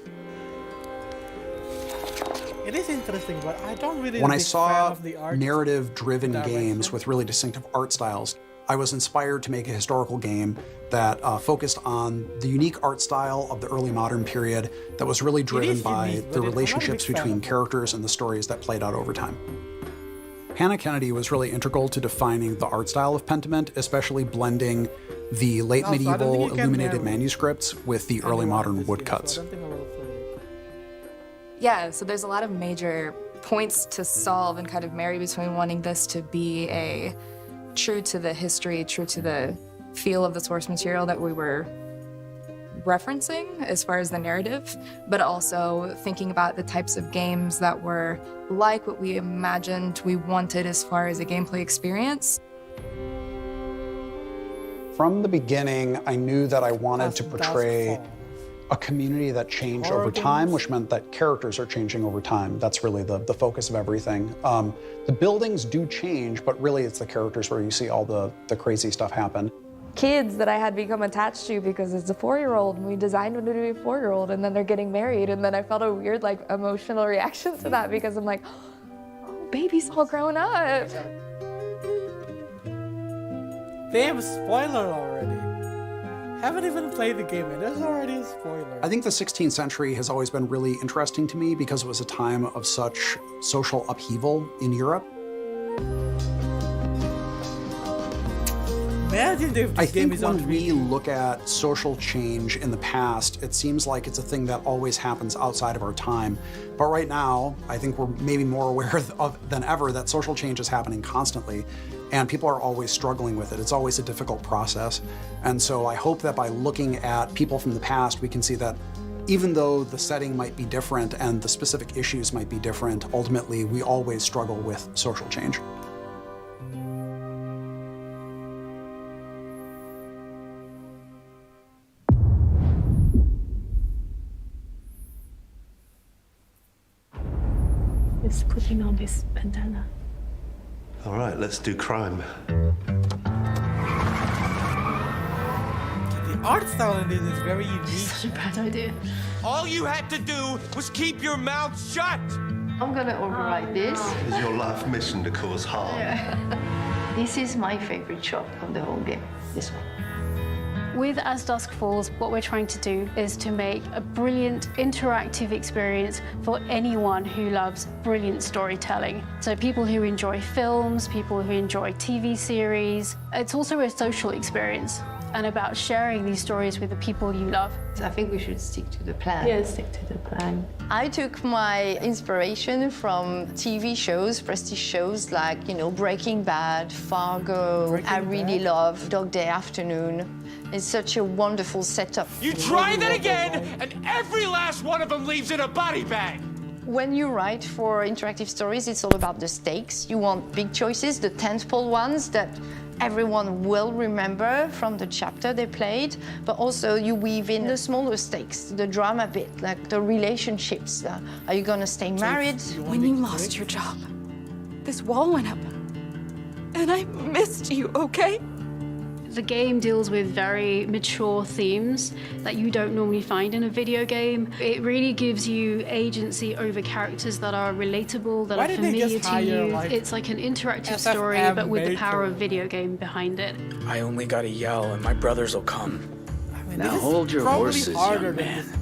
It is interesting, but I don't really. When I fan saw of the art narrative-driven direction. games with really distinctive art styles, I was inspired to make a historical game that focused on the unique art style of the early modern period that was really driven by unique, the but I'm not a relationships big fan between of it. characters and the stories that played out over time. Hannah Kennedy was really integral to defining the art style of Pentiment, especially blending the late Oh, so I don't think medieval you can illuminated narrow manuscripts with the early modern woodcuts. Yeah, so there's a lot of major points to solve and kind of marry between wanting this to be a true to the history, true to the feel of the source material that we were referencing as far as the narrative, but also thinking about the types of games that were like what we imagined we wanted as far as a gameplay experience. From the beginning, I knew that I wanted to portray a community that changed over time, which meant that characters are changing over time. That's really the focus of everything. The buildings do change, but really it's the characters where you see all the crazy stuff happen. Kids that I had become attached to because it's a 4-year-old and we designed them to be a 4-year-old and then they're getting married and then I felt a weird like emotional reaction to that because I'm like, oh, baby's all grown up. Damn, spoiler already. Haven't even played the game and there's already a spoiler. I think the 16th century has always been really interesting to me because it was a time of such social upheaval in Europe. Imagine if I this game think is on when we look at social change in the past, it seems like it's a thing that always happens outside of our time. But right now, I think we're maybe more aware than ever that social change is happening constantly, and people are always struggling with it. It's always a difficult process. And so I hope that by looking at people from the past, we can see that even though the setting might be different and the specific issues might be different, ultimately we always struggle with social change. Just putting on this bandana. All right, let's do crime. The art style in this is very unique. Such a bad idea. All you had to do was keep your mouth shut. I'm gonna override this. Is your life mission to cause harm? This is my favorite shot of the whole game. This one. With As Dusk Falls, what we're trying to do is to make a brilliant interactive experience for anyone who loves brilliant storytelling. So people who enjoy films, people who enjoy TV series. It's also a social experience and about sharing these stories with the people you love. I think we should stick to the plan. Yes. Stick to the plan. I took my inspiration from TV shows, prestige shows like, Breaking Bad, Fargo. I really love Dog Day Afternoon. It's such a wonderful setup. You try that again, and every last one of them leaves in a body bag. When you write for interactive stories, it's all about the stakes. You want big choices, the tentpole ones that everyone will remember from the chapter they played, but also you weave in the smaller stakes, the drama bit, like the relationships. Are you gonna stay married? When you lost your job, this wall went up, and I missed you, okay? The game deals with very mature themes that you don't normally find in a video game. It really gives you agency over characters that are relatable, that Why are did they familiar just to hire, you. like, It's like an interactive SFM story, but with the power maker? of video game behind it. I only gotta yell and my brothers will come. Now this is hold your probably horses, harder young than man. this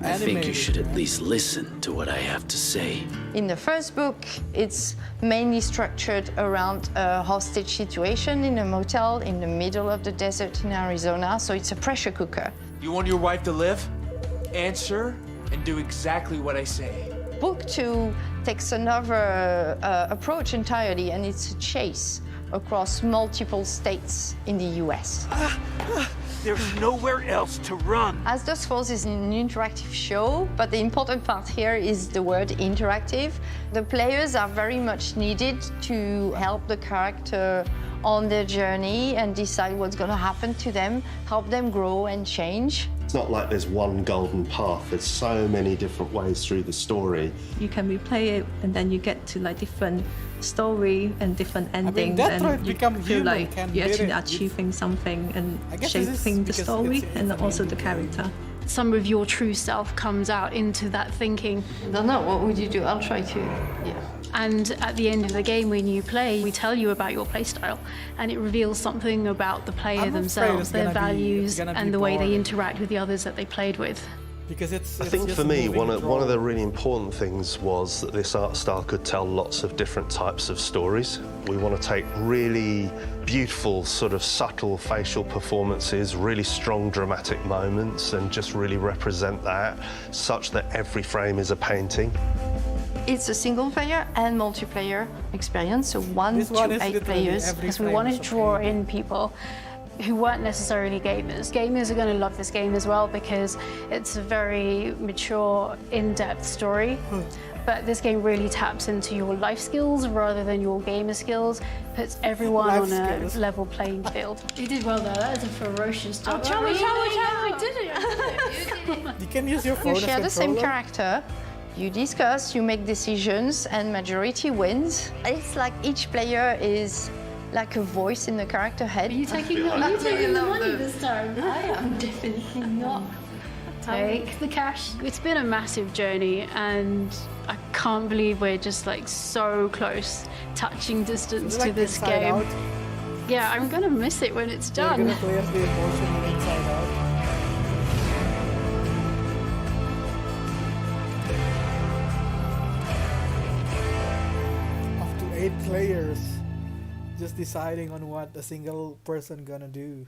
I think you animated should at one. least listen to what I have to say. In the first book, it's mainly structured around a hostage situation in a motel in the middle of the desert in Arizona, so it's a pressure cooker. You want your wife to live? Answer and do exactly what I say. Book 2 takes another approach entirely, and it's a chase across multiple states in the US. There's nowhere else to run. As Dusk Falls is an interactive show, but the important part here is the word interactive. The players are very much needed to help the character on their journey and decide what's going to happen to them, help them grow and change. It's not like there's one golden path. There's so many different ways through the story. You can replay it, and then you get to different story and different endings, Detroit and you Become feel Human like can you're be actually it. achieving something and I guess this is shaping the because story it's and an also the indie character. Some of your true self comes out into that thinking. I don't know, what would you do? I'll try to, And at the end of the game, when you play, we tell you about your playstyle, and it reveals something about the player I'm afraid themselves, it's their gonna be- values, it's gonna be and the way they boring. interact with the others that they played with. Because I think for me, one of the really important things was that this art style could tell lots of different types of stories. We want to take really beautiful, sort of subtle facial performances, really strong dramatic moments, and just really represent that such that every frame is a painting. It's a single player and multiplayer experience, so 1 This one to is 8 literally players. every Because we frame wanted is to a draw painting. in people who weren't necessarily gamers. Gamers are going to love this game as well because it's a very mature, in-depth story. But this game really taps into your life skills rather than your gamer skills, puts everyone Life on a skills. level playing field. You did well there, that is a ferocious job. I did it! You can use your phone You as share the same controller. character, you discuss, you make decisions, and majority wins. It's like each player is like a voice in the character head. Are you taking the money this time? I am definitely not. Take the cash. It's been a massive journey, and I can't believe we're just so close, touching distance to this Inside game. Out. Yeah, I'm gonna miss it when it's You're done. gonna play as the emotion in Inside Out. Up to 8 players. just deciding on what a single person gonna do.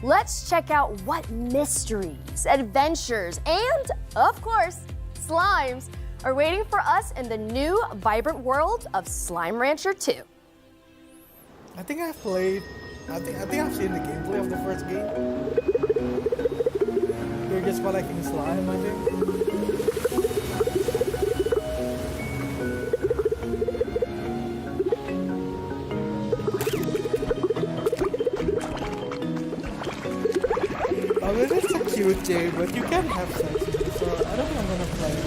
Let's check out what mysteries, adventures, and, of course, slimes are waiting for us in the new vibrant world of Slime Rancher 2. I think I've played. I think I've seen the gameplay of the first game. You're just collecting slime, I think. I mean, it's a cute game, but you can't have sex with it, so I don't think I'm gonna play it.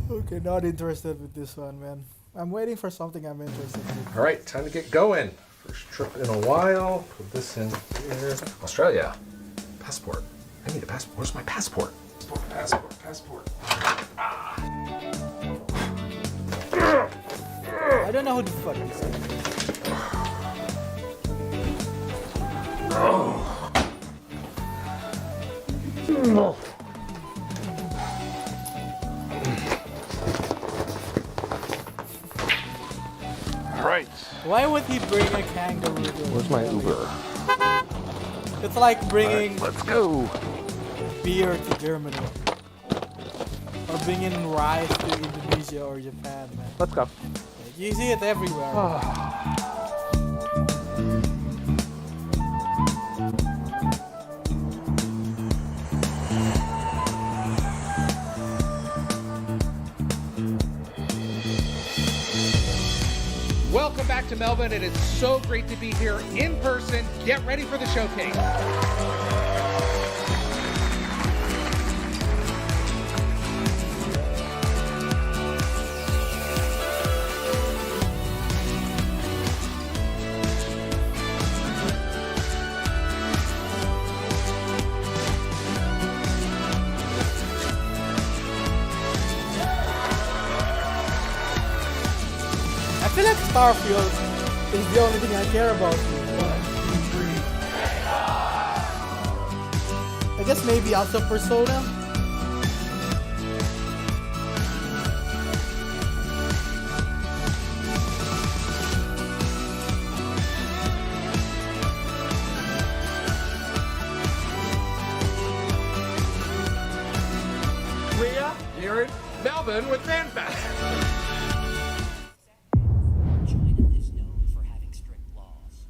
Okay, not interested with this one, man. I'm waiting for something I'm interested in. All right, time to get going. First trip in a while. Put this in here. Australia. Passport. I need a passport. Where's my passport? Passport. I don't know who the fuck this is. No. Right. Why would he bring a kangaroo? Where's my Uber? It's like bringing Let's go. beer to Germany. Or bringing rice to Indonesia or Japan, man. Let's go. You see it everywhere. Welcome back to Melbourne. It is so great to be here in person. Get ready for the showcase. I feel like Starfield is the only thing I care about. I guess maybe also Persona. Leah, you're in Melbourne with FanFest. China is known for having strict laws.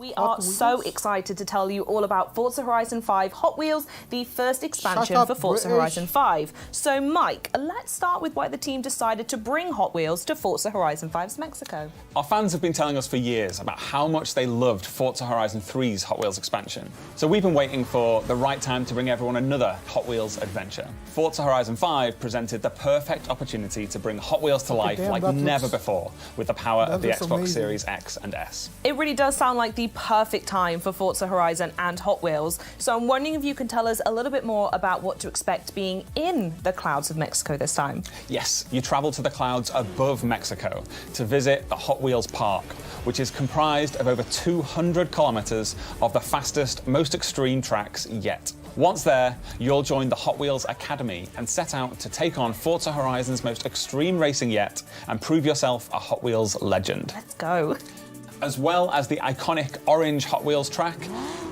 We Hot are so Wheels? excited to tell you all about Forza Horizon 5 Hot Wheels, the first expansion up, for Forza British. Horizon 5. So, Mike, let's start with why the team decided to bring Hot Wheels to Forza Horizon 5's Mexico. Our fans have been telling us for years about how much they loved Forza Horizon 3's Hot Wheels expansion. So we've been waiting for the right time to bring everyone another Hot Wheels adventure. Forza Horizon 5 presented the perfect opportunity to bring Hot Wheels to life damn, like that never looks- before with the power that of the looks Xbox amazing. Series X and S. It really does sound like the perfect time for Forza Horizon and Hot Wheels. So I'm wondering if you can tell us a little bit more about what to expect being in the clouds of Mexico this time. Yes, you travel to the clouds above Mexico to visit the Hot Wheels Park, which is comprised of over 200 kilometers of the fastest, most extreme tracks yet. Once there, you'll join the Hot Wheels Academy and set out to take on Forza Horizon's most extreme racing yet and prove yourself a Hot Wheels legend. Let's go. As well as the iconic orange Hot Wheels track,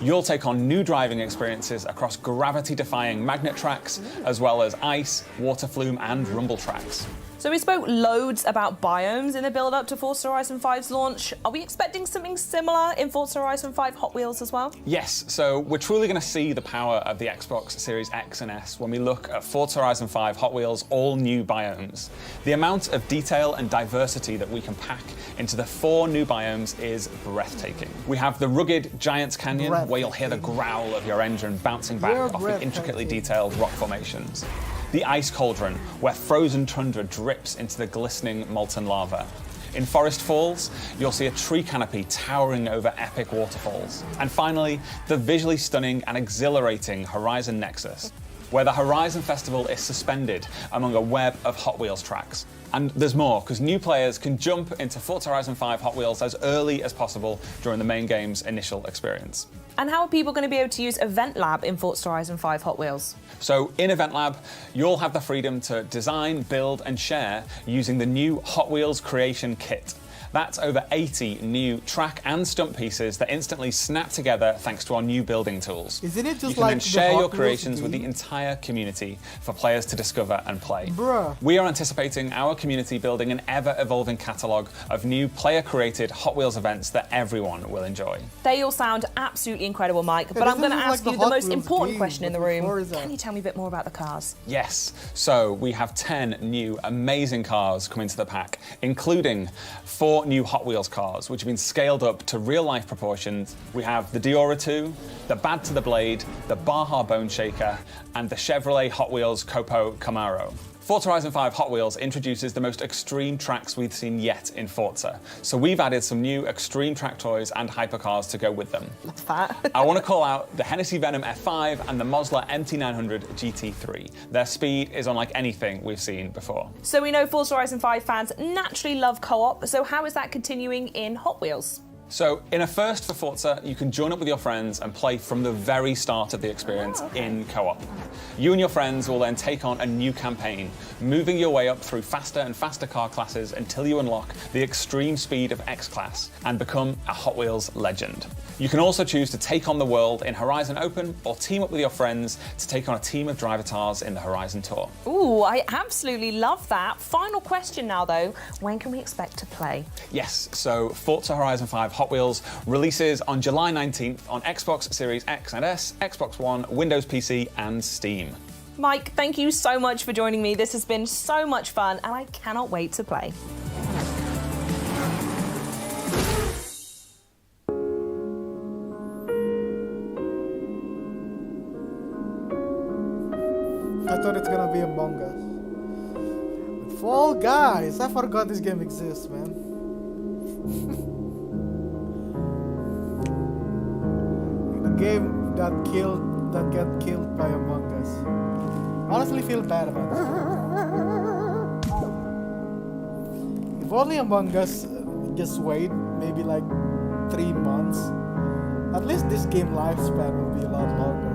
you'll take on new driving experiences across gravity-defying magnet tracks, as well as ice, water flume, and rumble tracks. So we spoke loads about biomes in the build-up to Forza Horizon 5's launch. Are we expecting something similar in Forza Horizon 5 Hot Wheels as well? Yes, so we're truly going to see the power of the Xbox Series X and S when we look at Forza Horizon 5 Hot Wheels' all new biomes. The amount of detail and diversity that we can pack into the 4 new biomes is breathtaking. We have the rugged Giants Canyon, where you'll hear the growl of your engine bouncing back off the intricately detailed rock formations. The Ice Cauldron, where frozen tundra drips into the glistening molten lava. In Forest Falls, you'll see a tree canopy towering over epic waterfalls. And finally, the visually stunning and exhilarating Horizon Nexus, where the Horizon Festival is suspended among a web of Hot Wheels tracks. And there's more, because new players can jump into Forza Horizon 5 Hot Wheels as early as possible during the main game's initial experience. And how are people going to be able to use Event Lab in Forza Horizon 5 Hot Wheels? So in Event Lab, you'll have the freedom to design, build, and share using the new Hot Wheels Creation Kit. That's over 80 new track and stunt pieces that instantly snap together thanks to our new building tools. Isn't it just you can like then the share Hot your Wheels creations with the game? entire community for players to discover and play. Bruh. We are anticipating our community building an ever-evolving catalogue of new player-created Hot Wheels events that everyone will enjoy. They all sound absolutely incredible, Mike, but this I'm going to is ask like you the the Hot most Wheels important game, question in the but with room. Forza. Can you tell me a bit more about the cars? Yes, so we have 10 new amazing cars coming to the pack, including 4 new Hot Wheels cars, which have been scaled up to real-life proportions. We have the Diora 2, the Bad to the Blade, the Baja Bone Shaker, and the Chevrolet Hot Wheels Copo Camaro. Forza Horizon 5 Hot Wheels introduces the most extreme tracks we've seen yet in Forza. So we've added some new extreme track toys and hypercars to go with them. That's fat. I want to call out the Hennessy Venom F5 and the Mosler MT900 GT3. Their speed is unlike anything we've seen before. So we know Forza Horizon 5 fans naturally love co-op, so how is that continuing in Hot Wheels? So, in a first for Forza, you can join up with your friends and play from the very start of the experience in co-op. You and your friends will then take on a new campaign, moving your way up through faster and faster car classes until you unlock the extreme speed of X-Class and become a Hot Wheels legend. You can also choose to take on the world in Horizon Open or team up with your friends to take on a team of drivatars in the Horizon Tour. Ooh, I absolutely love that. Final question now, though. When can we expect to play? Yes, so Forza Horizon 5 Hot Wheels releases on July 19th on Xbox Series X and S, Xbox One, Windows PC, and Steam. Mike, thank you so much for joining me. This has been so much fun, and I cannot wait to play. I thought it's gonna be Among Us. But Fall Guys, I forgot this game exists, man. The game that got killed by Among Us. Honestly, feel bad about this game. If only Among Us just wait maybe like 3 months, at least this game lifespan will be a lot longer.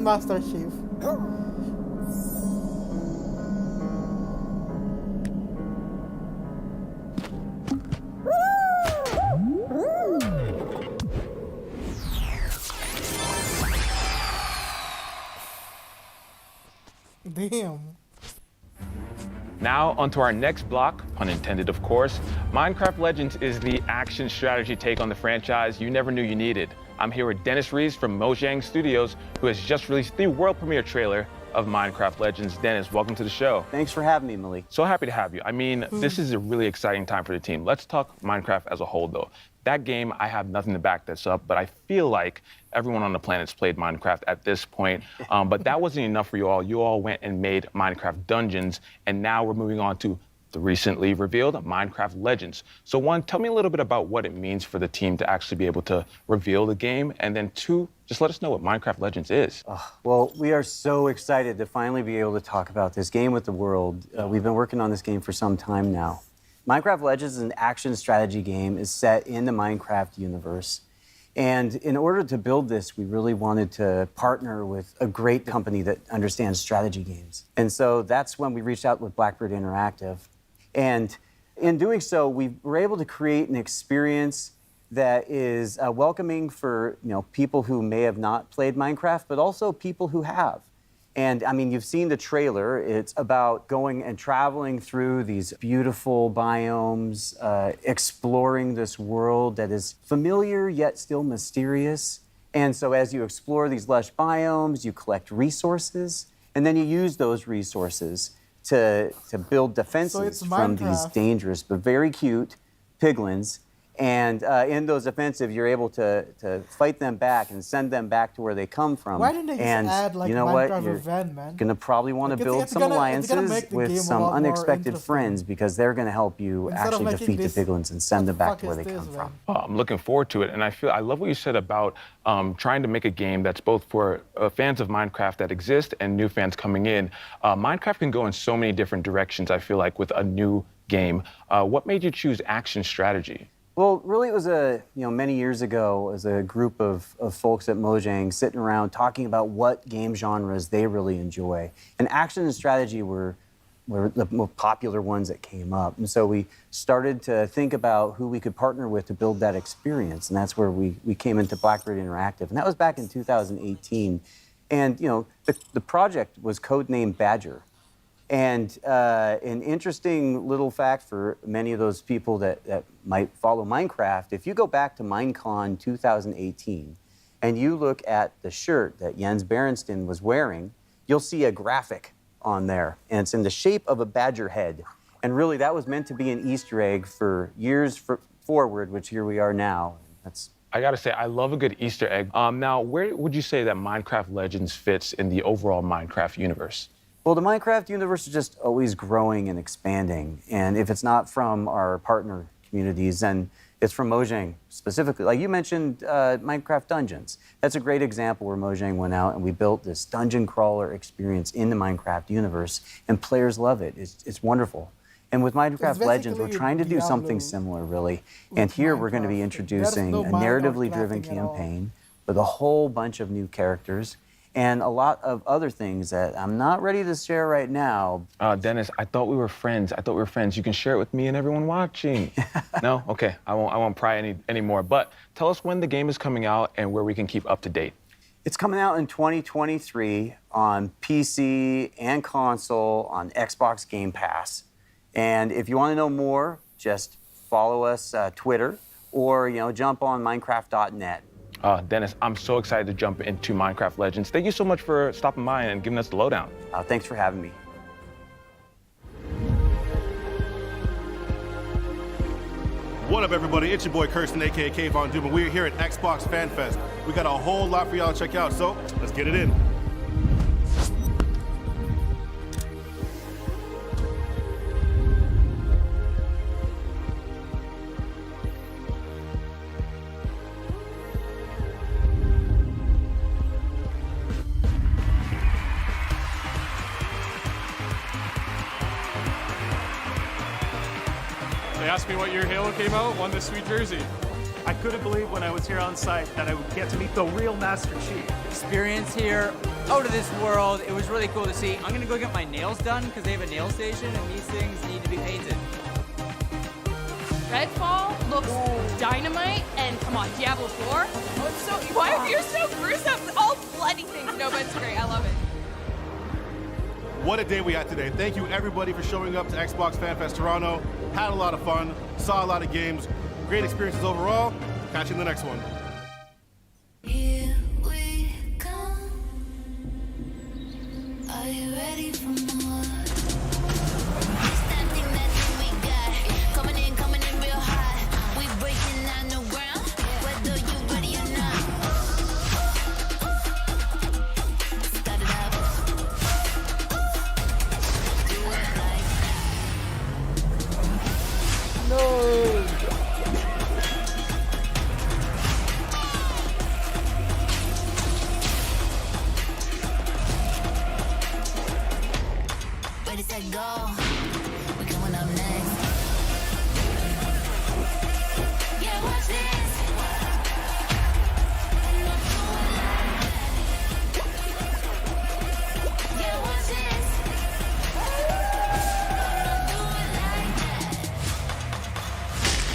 Master Chief. Damn. Now, onto our next block, pun intended, of course. Minecraft Legends is the action strategy take on the franchise you never knew you needed. I'm here with Dennis Rees from Mojang Studios, who has just released the world premiere trailer of Minecraft Legends. Dennis, welcome to the show. Thanks for having me, Malik. So happy to have you. I mean, this is a really exciting time for the team. Let's talk Minecraft as a whole, though. That game, I have nothing to back this up, but I feel like everyone on the planet's played Minecraft at this point. But that wasn't enough for you all. You all went and made Minecraft Dungeons, and now we're moving on to the recently revealed Minecraft Legends. So one, tell me a little bit about what it means for the team to actually be able to reveal the game, and then two, just let us know what Minecraft Legends is. Well, we are so excited to finally be able to talk about this game with the world. We've been working on this game for some time now. Minecraft Legends is an action strategy game. Is set in the Minecraft universe. And in order to build this, we really wanted to partner with a great company that understands strategy games. And so that's when we reached out with Blackbird Interactive. And in doing so, we were able to create an experience that is welcoming for people who may have not played Minecraft, but also people who have. And I mean, you've seen the trailer. It's about going and traveling through these beautiful biomes, exploring this world that is familiar yet still mysterious. And so as you explore these lush biomes, you collect resources, and then you use those resources to build defenses from these dangerous but very cute piglins. And in those offensives, you're able to fight them back and send them back to where they come from. Why didn't they just add like you know Minecraft what? You're Revenge, man? gonna probably want to build some alliances with some unexpected friends because they're gonna help you actually defeat the piglins and send them back to where they come from. I'm looking forward to it, and I love what you said about trying to make a game that's both for fans of Minecraft that exist and new fans coming in. Minecraft can go in so many different directions, I feel like, with a new game. What made you choose action strategy? Well, really, it was many years ago, as a group of folks at Mojang sitting around talking about what game genres they really enjoy. And action and strategy were the most popular ones that came up. And so we started to think about who we could partner with to build that experience. And that's where we came into Blackbird Interactive. And that was back in 2018. And, the project was codenamed Badger. And an interesting little fact for many of those people that might follow Minecraft, if you go back to Minecon 2018 and you look at the shirt that Jens Berenstain was wearing, you'll see a graphic on there, and it's in the shape of a badger head. And really, that was meant to be an Easter egg for years forward, which here we are now. I gotta say, I love a good Easter egg. Now, where would you say that Minecraft Legends fits in the overall Minecraft universe? Well, the Minecraft universe is just always growing and expanding. And if it's not from our partner communities, then it's from Mojang specifically. Like you mentioned, Minecraft Dungeons. That's a great example where Mojang went out and we built this dungeon crawler experience in the Minecraft universe, and players love it. It's wonderful. And with Minecraft Legends, we're trying to do something similar, really. And here we're going to be introducing a narratively driven campaign with a whole bunch of new characters and a lot of other things that I'm not ready to share right now. Dennis, I thought we were friends. You can share it with me and everyone watching. No? Okay, I won't pry anymore. But tell us when the game is coming out and where we can keep up to date. It's coming out in 2023 on PC and console on Xbox Game Pass. And if you want to know more, just follow us Twitter or jump on Minecraft.net. Dennis, I'm so excited to jump into Minecraft Legends. Thank you so much for stopping by and giving us the lowdown. Thanks for having me. What up, everybody? It's your boy Kirsten, aka K Von Doom, and we're here at Xbox Fan Fest. We got a whole lot for y'all to check out, so let's get it in. They asked me what year Halo came out, won this sweet jersey. I couldn't believe when I was here on site that I would get to meet the real Master Chief. Experience here, out of this world. It was really cool to see. I'm gonna go get my nails done because they have a nail station and these things need to be painted. Redfall looks dynamite, and come on, Diablo 4. Oh, it's so, why are you so gruesome? All bloody things. No, but it's great. I love it. What a day we had today. Thank you everybody for showing up to Xbox Fan Fest Toronto. Had a lot of fun, saw a lot of games, great experiences overall. Catch you in the next one. Here we come. Are you ready for more? Standing that thing we got. Coming in real hot. We breaking down the ground. Whether you ready or not. Start it up. Do it like that. No. Ready, set, go. We coming up next. Yeah, watch this. Yeah, watch this. Do it like that.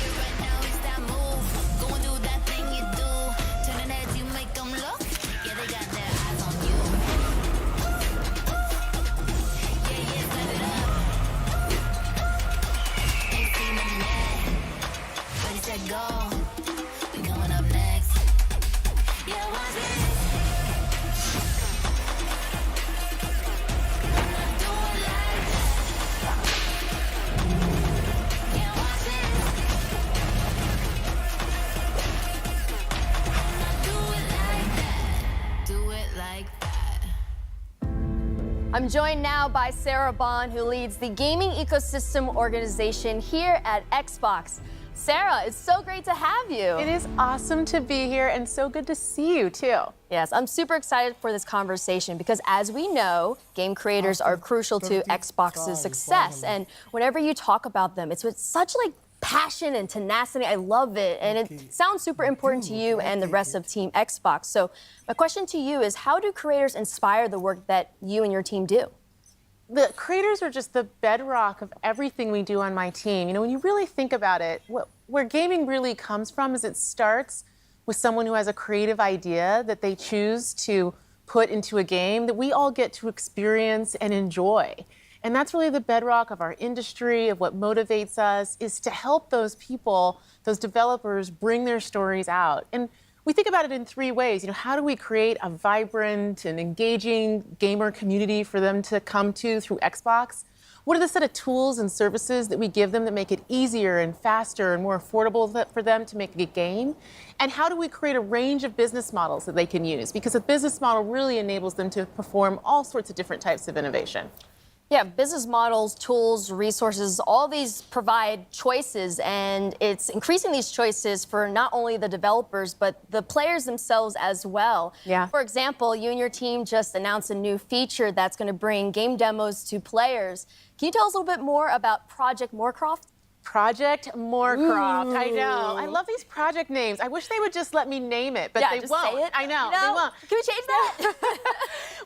Yeah, right now it's that move. Go and do that thing you do. Turning heads, you make them look. Yeah, they got their eyes on you. Go. We coming up next. Yeah, watch this. Do it like that. Yeah, watch this. Do it like that. Do it like that. I'm joined now by Sarah Bond, who leads the gaming ecosystem organization here at Xbox. Sarah, it's so great to have you. It is awesome to be here and so good to see you too. Yes, I'm super excited for this conversation because as we know, game creators are crucial to Xbox's success. And whenever you talk about them, it's with such like passion and tenacity. I love it. And it sounds super important to you and the rest of Team Xbox. So my question to you is, how do creators inspire the work that you and your team do? The creators are just the bedrock of everything we do on my team. You know, when you really think about it, where gaming really comes from is it starts with someone who has a creative idea that they choose to put into a game that we all get to experience and enjoy. And that's really the bedrock of our industry, of what motivates us, is to help those people, those developers, bring their stories out. And we think about it in three ways. You know, how do we create a vibrant and engaging gamer community for them to come to through Xbox? What are the set of tools and services that we give them that make it easier and faster and more affordable for them to make a game? And how do we create a range of business models that they can use? Because a business model really enables them to perform all sorts of different types of innovation. Yeah, business models, tools, resources, all these provide choices, and it's increasing these choices for not only the developers, but the players themselves as well. Yeah. For example, you and your team just announced a new feature that's going to bring game demos to players. Can you tell us a little bit more about Project Moorcroft? Project Moorcroft. Ooh. I know. I love these project names. I wish they would just let me name it, but Yeah, they just won't. say it. I know. You They know, won't. Can we change that?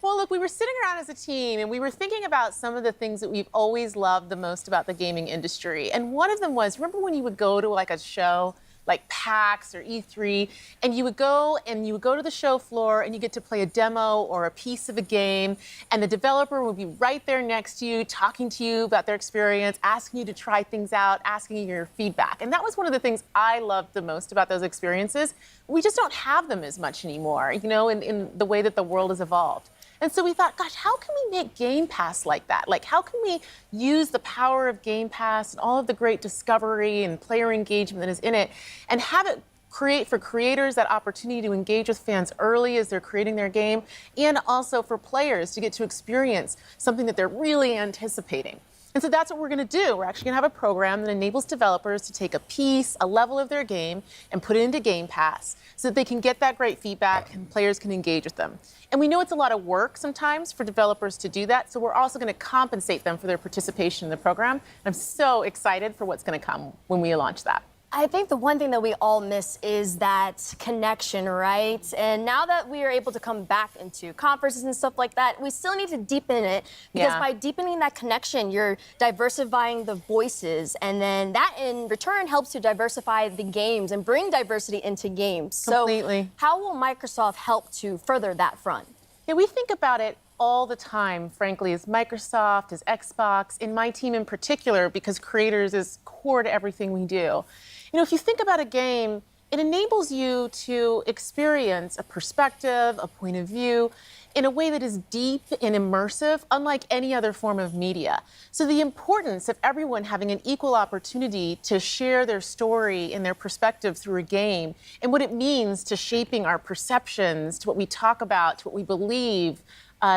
Well, look, we were sitting around as a team and we were thinking about some of the things that we've always loved the most about the gaming industry. And one of them was, remember when you would go to like a show like PAX or E3, and you would go to the show floor and you get to play a demo or a piece of a game, and the developer would be right there next to you, talking to you about their experience, asking you to try things out, asking you your feedback. And that was one of the things I loved the most about those experiences. We just don't have them as much anymore, you know, in the way that the world has evolved. And so we thought, gosh, how can we make Game Pass like that? Like, how can we use the power of Game Pass and all of the great discovery and player engagement that is in it and have it create for creators that opportunity to engage with fans early as they're creating their game, and also for players to get to experience something that they're really anticipating. And so that's what we're going to do. We're actually going to have a program that enables developers to take a piece, a level of their game, and put it into Game Pass so that they can get that great feedback and players can engage with them. And we know it's a lot of work sometimes for developers to do that, so we're also going to compensate them for their participation in the program. I'm so excited for what's going to come when we launch that. I think the one thing that we all miss is that connection, right? And now that we are able to come back into conferences and stuff like that, we still need to deepen it because Yeah. by deepening that connection, you're diversifying the voices, and then that in return helps to diversify the games and bring diversity into games. Completely. So how will Microsoft help to further that front? Yeah, we think about it all the time, frankly, as Microsoft, as Xbox, in my team in particular, because creators is core to everything we do. You know, if you think about a game, it enables you to experience a perspective, a point of view, in a way that is deep and immersive, unlike any other form of media. So the importance of everyone having an equal opportunity to share their story and their perspective through a game, and what it means to shaping our perceptions, to what we talk about, to what we believe,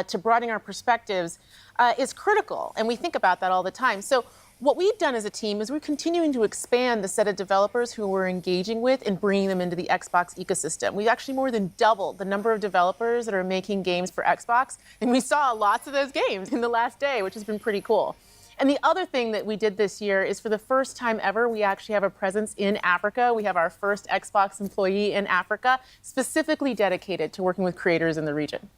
to broadening our perspectives, is critical. And we think about that all the time. So what we've done as a team is we're continuing to expand the set of developers who we're engaging with and bringing them into the Xbox ecosystem. We've actually more than doubled the number of developers that are making games for Xbox, and we saw lots of those games in the last day, which has been pretty cool. And the other thing that we did this year is for the first time ever, we actually have a presence in Africa. We have our first Xbox employee in Africa, specifically dedicated to working with creators in the region.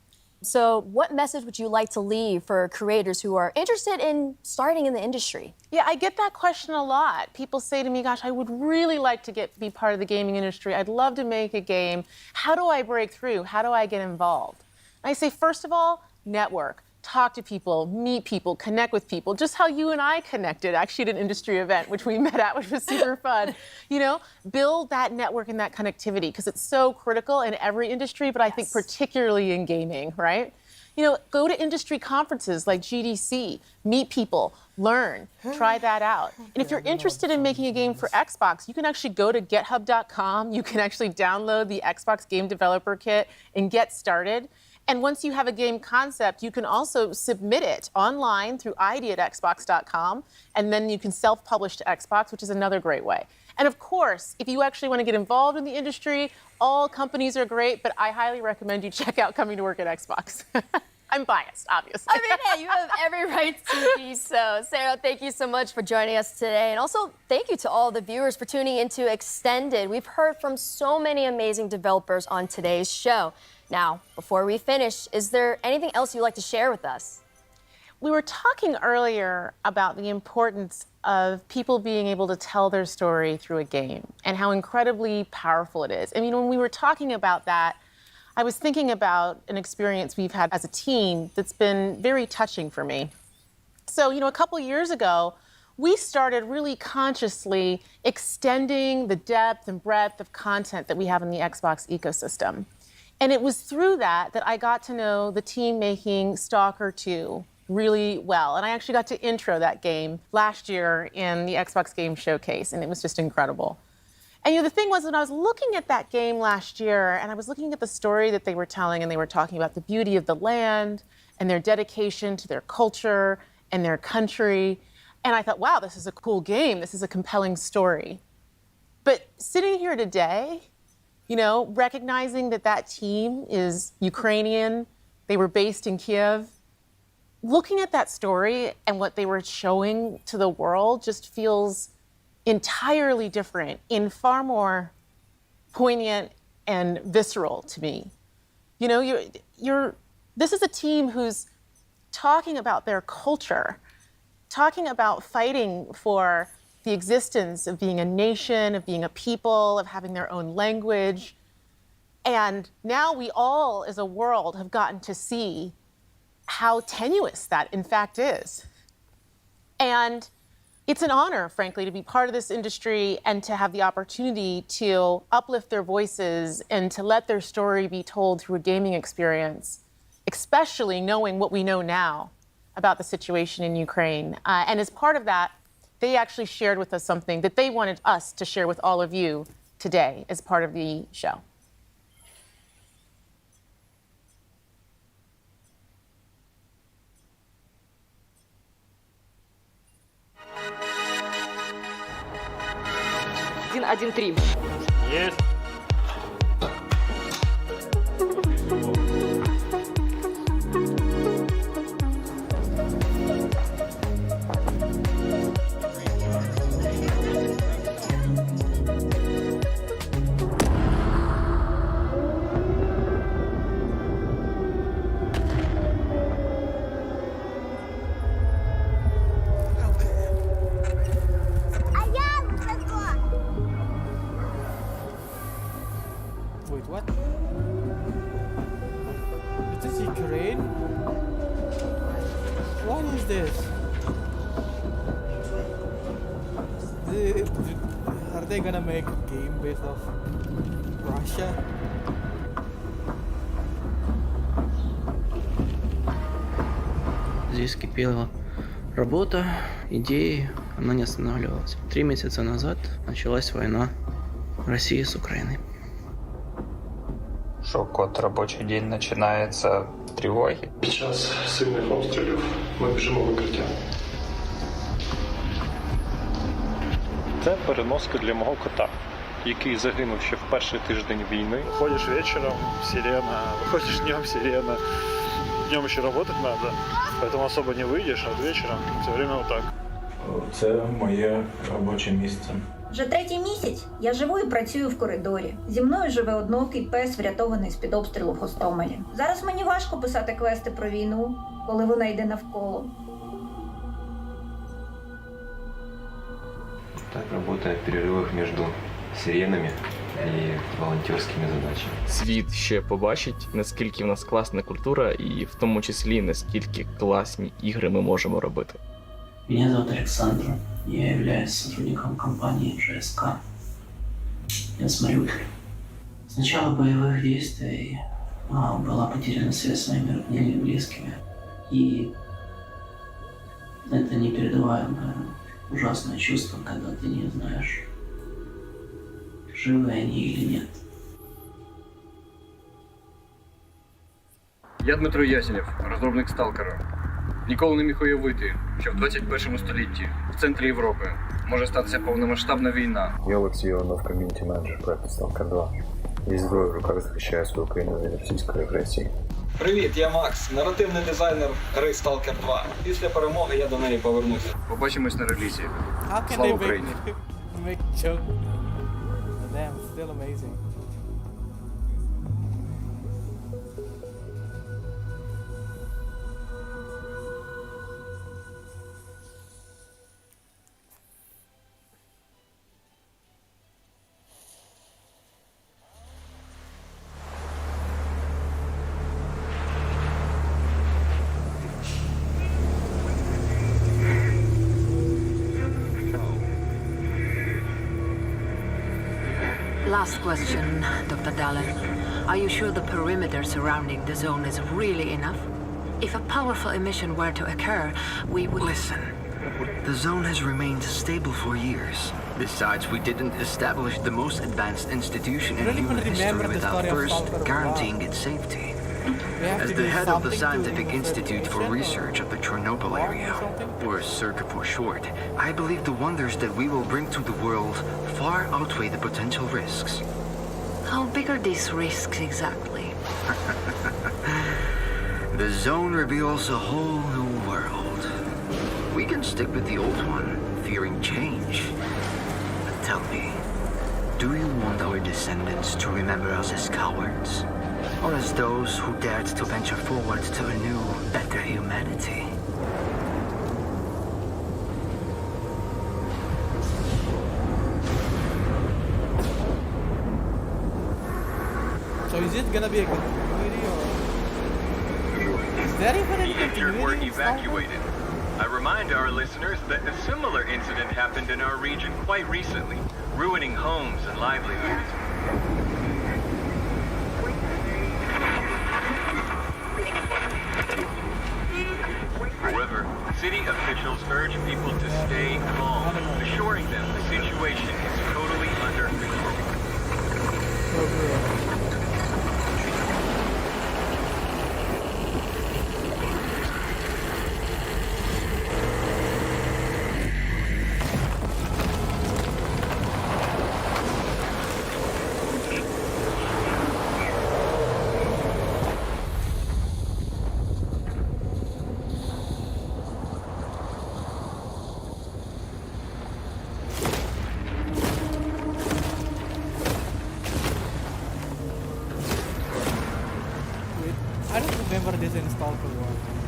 So what message would you like to leave for creators who are interested in starting in the industry? Yeah, I get that question a lot. People say to me, gosh, I would really like to be part of the gaming industry. I'd love to make a game. How do I break through? How do I get involved? And I say, first of all, network. Talk to people, meet people, connect with people, just how you and I connected actually at an industry event, which we met at, which was super fun. You know, build that network and that connectivity because it's so critical in every industry, but I think particularly in gaming, right? You know, go to industry conferences like GDC, meet people, learn, try that out. And if you're interested in making a game for Xbox, you can actually go to github.com. You can actually download the Xbox Game Developer Kit and get started. And once you have a game concept, you can also submit it online through id@xbox.com, and then you can self-publish to Xbox, which is another great way. And of course, if you actually want to get involved in the industry, all companies are great, but I highly recommend you check out coming to work at Xbox. I'm biased, obviously. I mean, hey, you have every right to be so. Sarah, thank you so much for joining us today. And also, thank you to all the viewers for tuning into Extended. We've heard from so many amazing developers on today's show. Now, before we finish, is there anything else you'd like to share with us? We were talking earlier about the importance of people being able to tell their story through a game and how incredibly powerful it is. I mean, when we were talking about that, I was thinking about an experience we've had as a team that's been very touching for me. So, you know, a couple years ago, we started really consciously extending the depth and breadth of content that we have in the Xbox ecosystem. And it was through that I got to know the team making Stalker 2 really well. And I actually got to intro that game last year in the Xbox Game Showcase, and it was just incredible. And you know, the thing was, when I was looking at that game last year, and I was looking at the story that they were telling, and they were talking about the beauty of the land and their dedication to their culture and their country, and I thought, wow, this is a cool game. This is a compelling story. But sitting here today, you know, recognizing that that team is Ukrainian, they were based in Kiev, looking at that story and what they were showing to the world just feels entirely different and far more poignant and visceral to me. You know, this is a team who's talking about their culture, talking about fighting for the existence of being a nation, of being a people, of having their own language. And now we all, as a world, have gotten to see how tenuous that, in fact, is. And it's an honor, frankly, to be part of this industry and to have the opportunity to uplift their voices and to let their story be told through a gaming experience, especially knowing what we know now about the situation in Ukraine. And as part of that, they actually shared with us something that they wanted us to share with all of you today as part of the show. Есть. Wait, what? Is this Ukraine? What is this? Are they gonna make a game based off Russia? Здесь кипела работа, идеи, она не останавливалась. 3 месяца назад началась война России с Украиной. Що код робочий день починається з тривоги. Під час сильних обстрілів ми біжимо в укриття. Це переноска для мого кота, який загинув ще в перший тиждень війни. Ходишь вечером, сирена, выходишь днем, сирена. Днем еще работать надо, поэтому особо не выйдешь, а вечером все время вот так. Це моє робоче місце. Вже 3-й місяць я живу і працюю в коридорі. Зі мною живе одноокий пес, врятований з-під обстрілу в Гостомелі. Зараз мені важко писати квести про війну, коли вона йде навколо. Так работает в перерывах между сиренами і волонтерськими задачами. Світ ще побачить, наскільки в нас класна культура, і в тому числі наскільки класні ігри ми можемо робити. Меня зовут Александр. Я являюсь сотрудником компании ЖСК. Я с Мариуполя. С начала боевых действий была потеряна связь с моими родными и близкими. И это непередаваемое, ужасное чувство, когда ты не знаешь, живы они или нет. Я Дмитро Ясенєв, розробник сталкера. Ніколи не міг уявити, що в 21 столітті в центрі Європи може статися повномасштабна війна. Я Олексій Іванов, ком'юніті-менеджер проекту Stalker 2. Зі зброєю в руках захищаю свою країну від російської агресії. Привіт, я Макс, наративний дизайнер гри Stalker 2. Після перемоги я до неї повернуся. Побачимось на релізі. Слава Україні! Make joke. Damn, still amazing. Last question, Dr. Dallin. Are you sure the perimeter surrounding the zone is really enough? If a powerful emission were to occur, we would... Listen, the zone has remained stable for years. Besides, we didn't establish the most advanced institution in human history without first guaranteeing its safety. As the head of the Scientific Institute for Research of the Chernobyl area, or CERC for short, I believe the wonders that we will bring to the world far outweigh the potential risks. How big are these risks exactly? The zone reveals a whole new world. We can stick with the old one, fearing change. But tell me, do you want our descendants to remember us as cowards? Or as those who dared to venture forward to a new, better humanity? So is it gonna be a continuity or... Is there even any The injured were continuity? evacuated. I remind our listeners that a similar incident happened in our region quite recently, ruining homes and livelihoods. However, city officials urge people to stay calm, assuring them the situation is totally under control. I don't remember this in Stalker 1.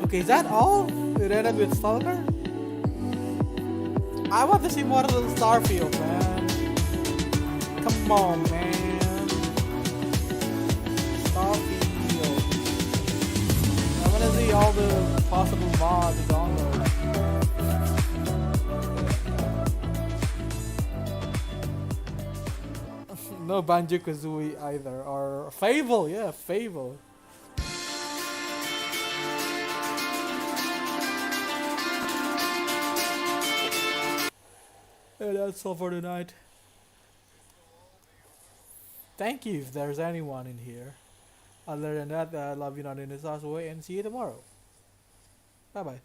Okay, is that all? It ended with Stalker? I want to see more of the Starfield, man. Come on, man. Starfield. I want to see all the possible mods to download. No Banjo-Kazooie either, or Fable, yeah, Fable. And that's all for tonight. Thank you if there's anyone in here. Other than that, I love you not in this way, and see you tomorrow. Bye bye.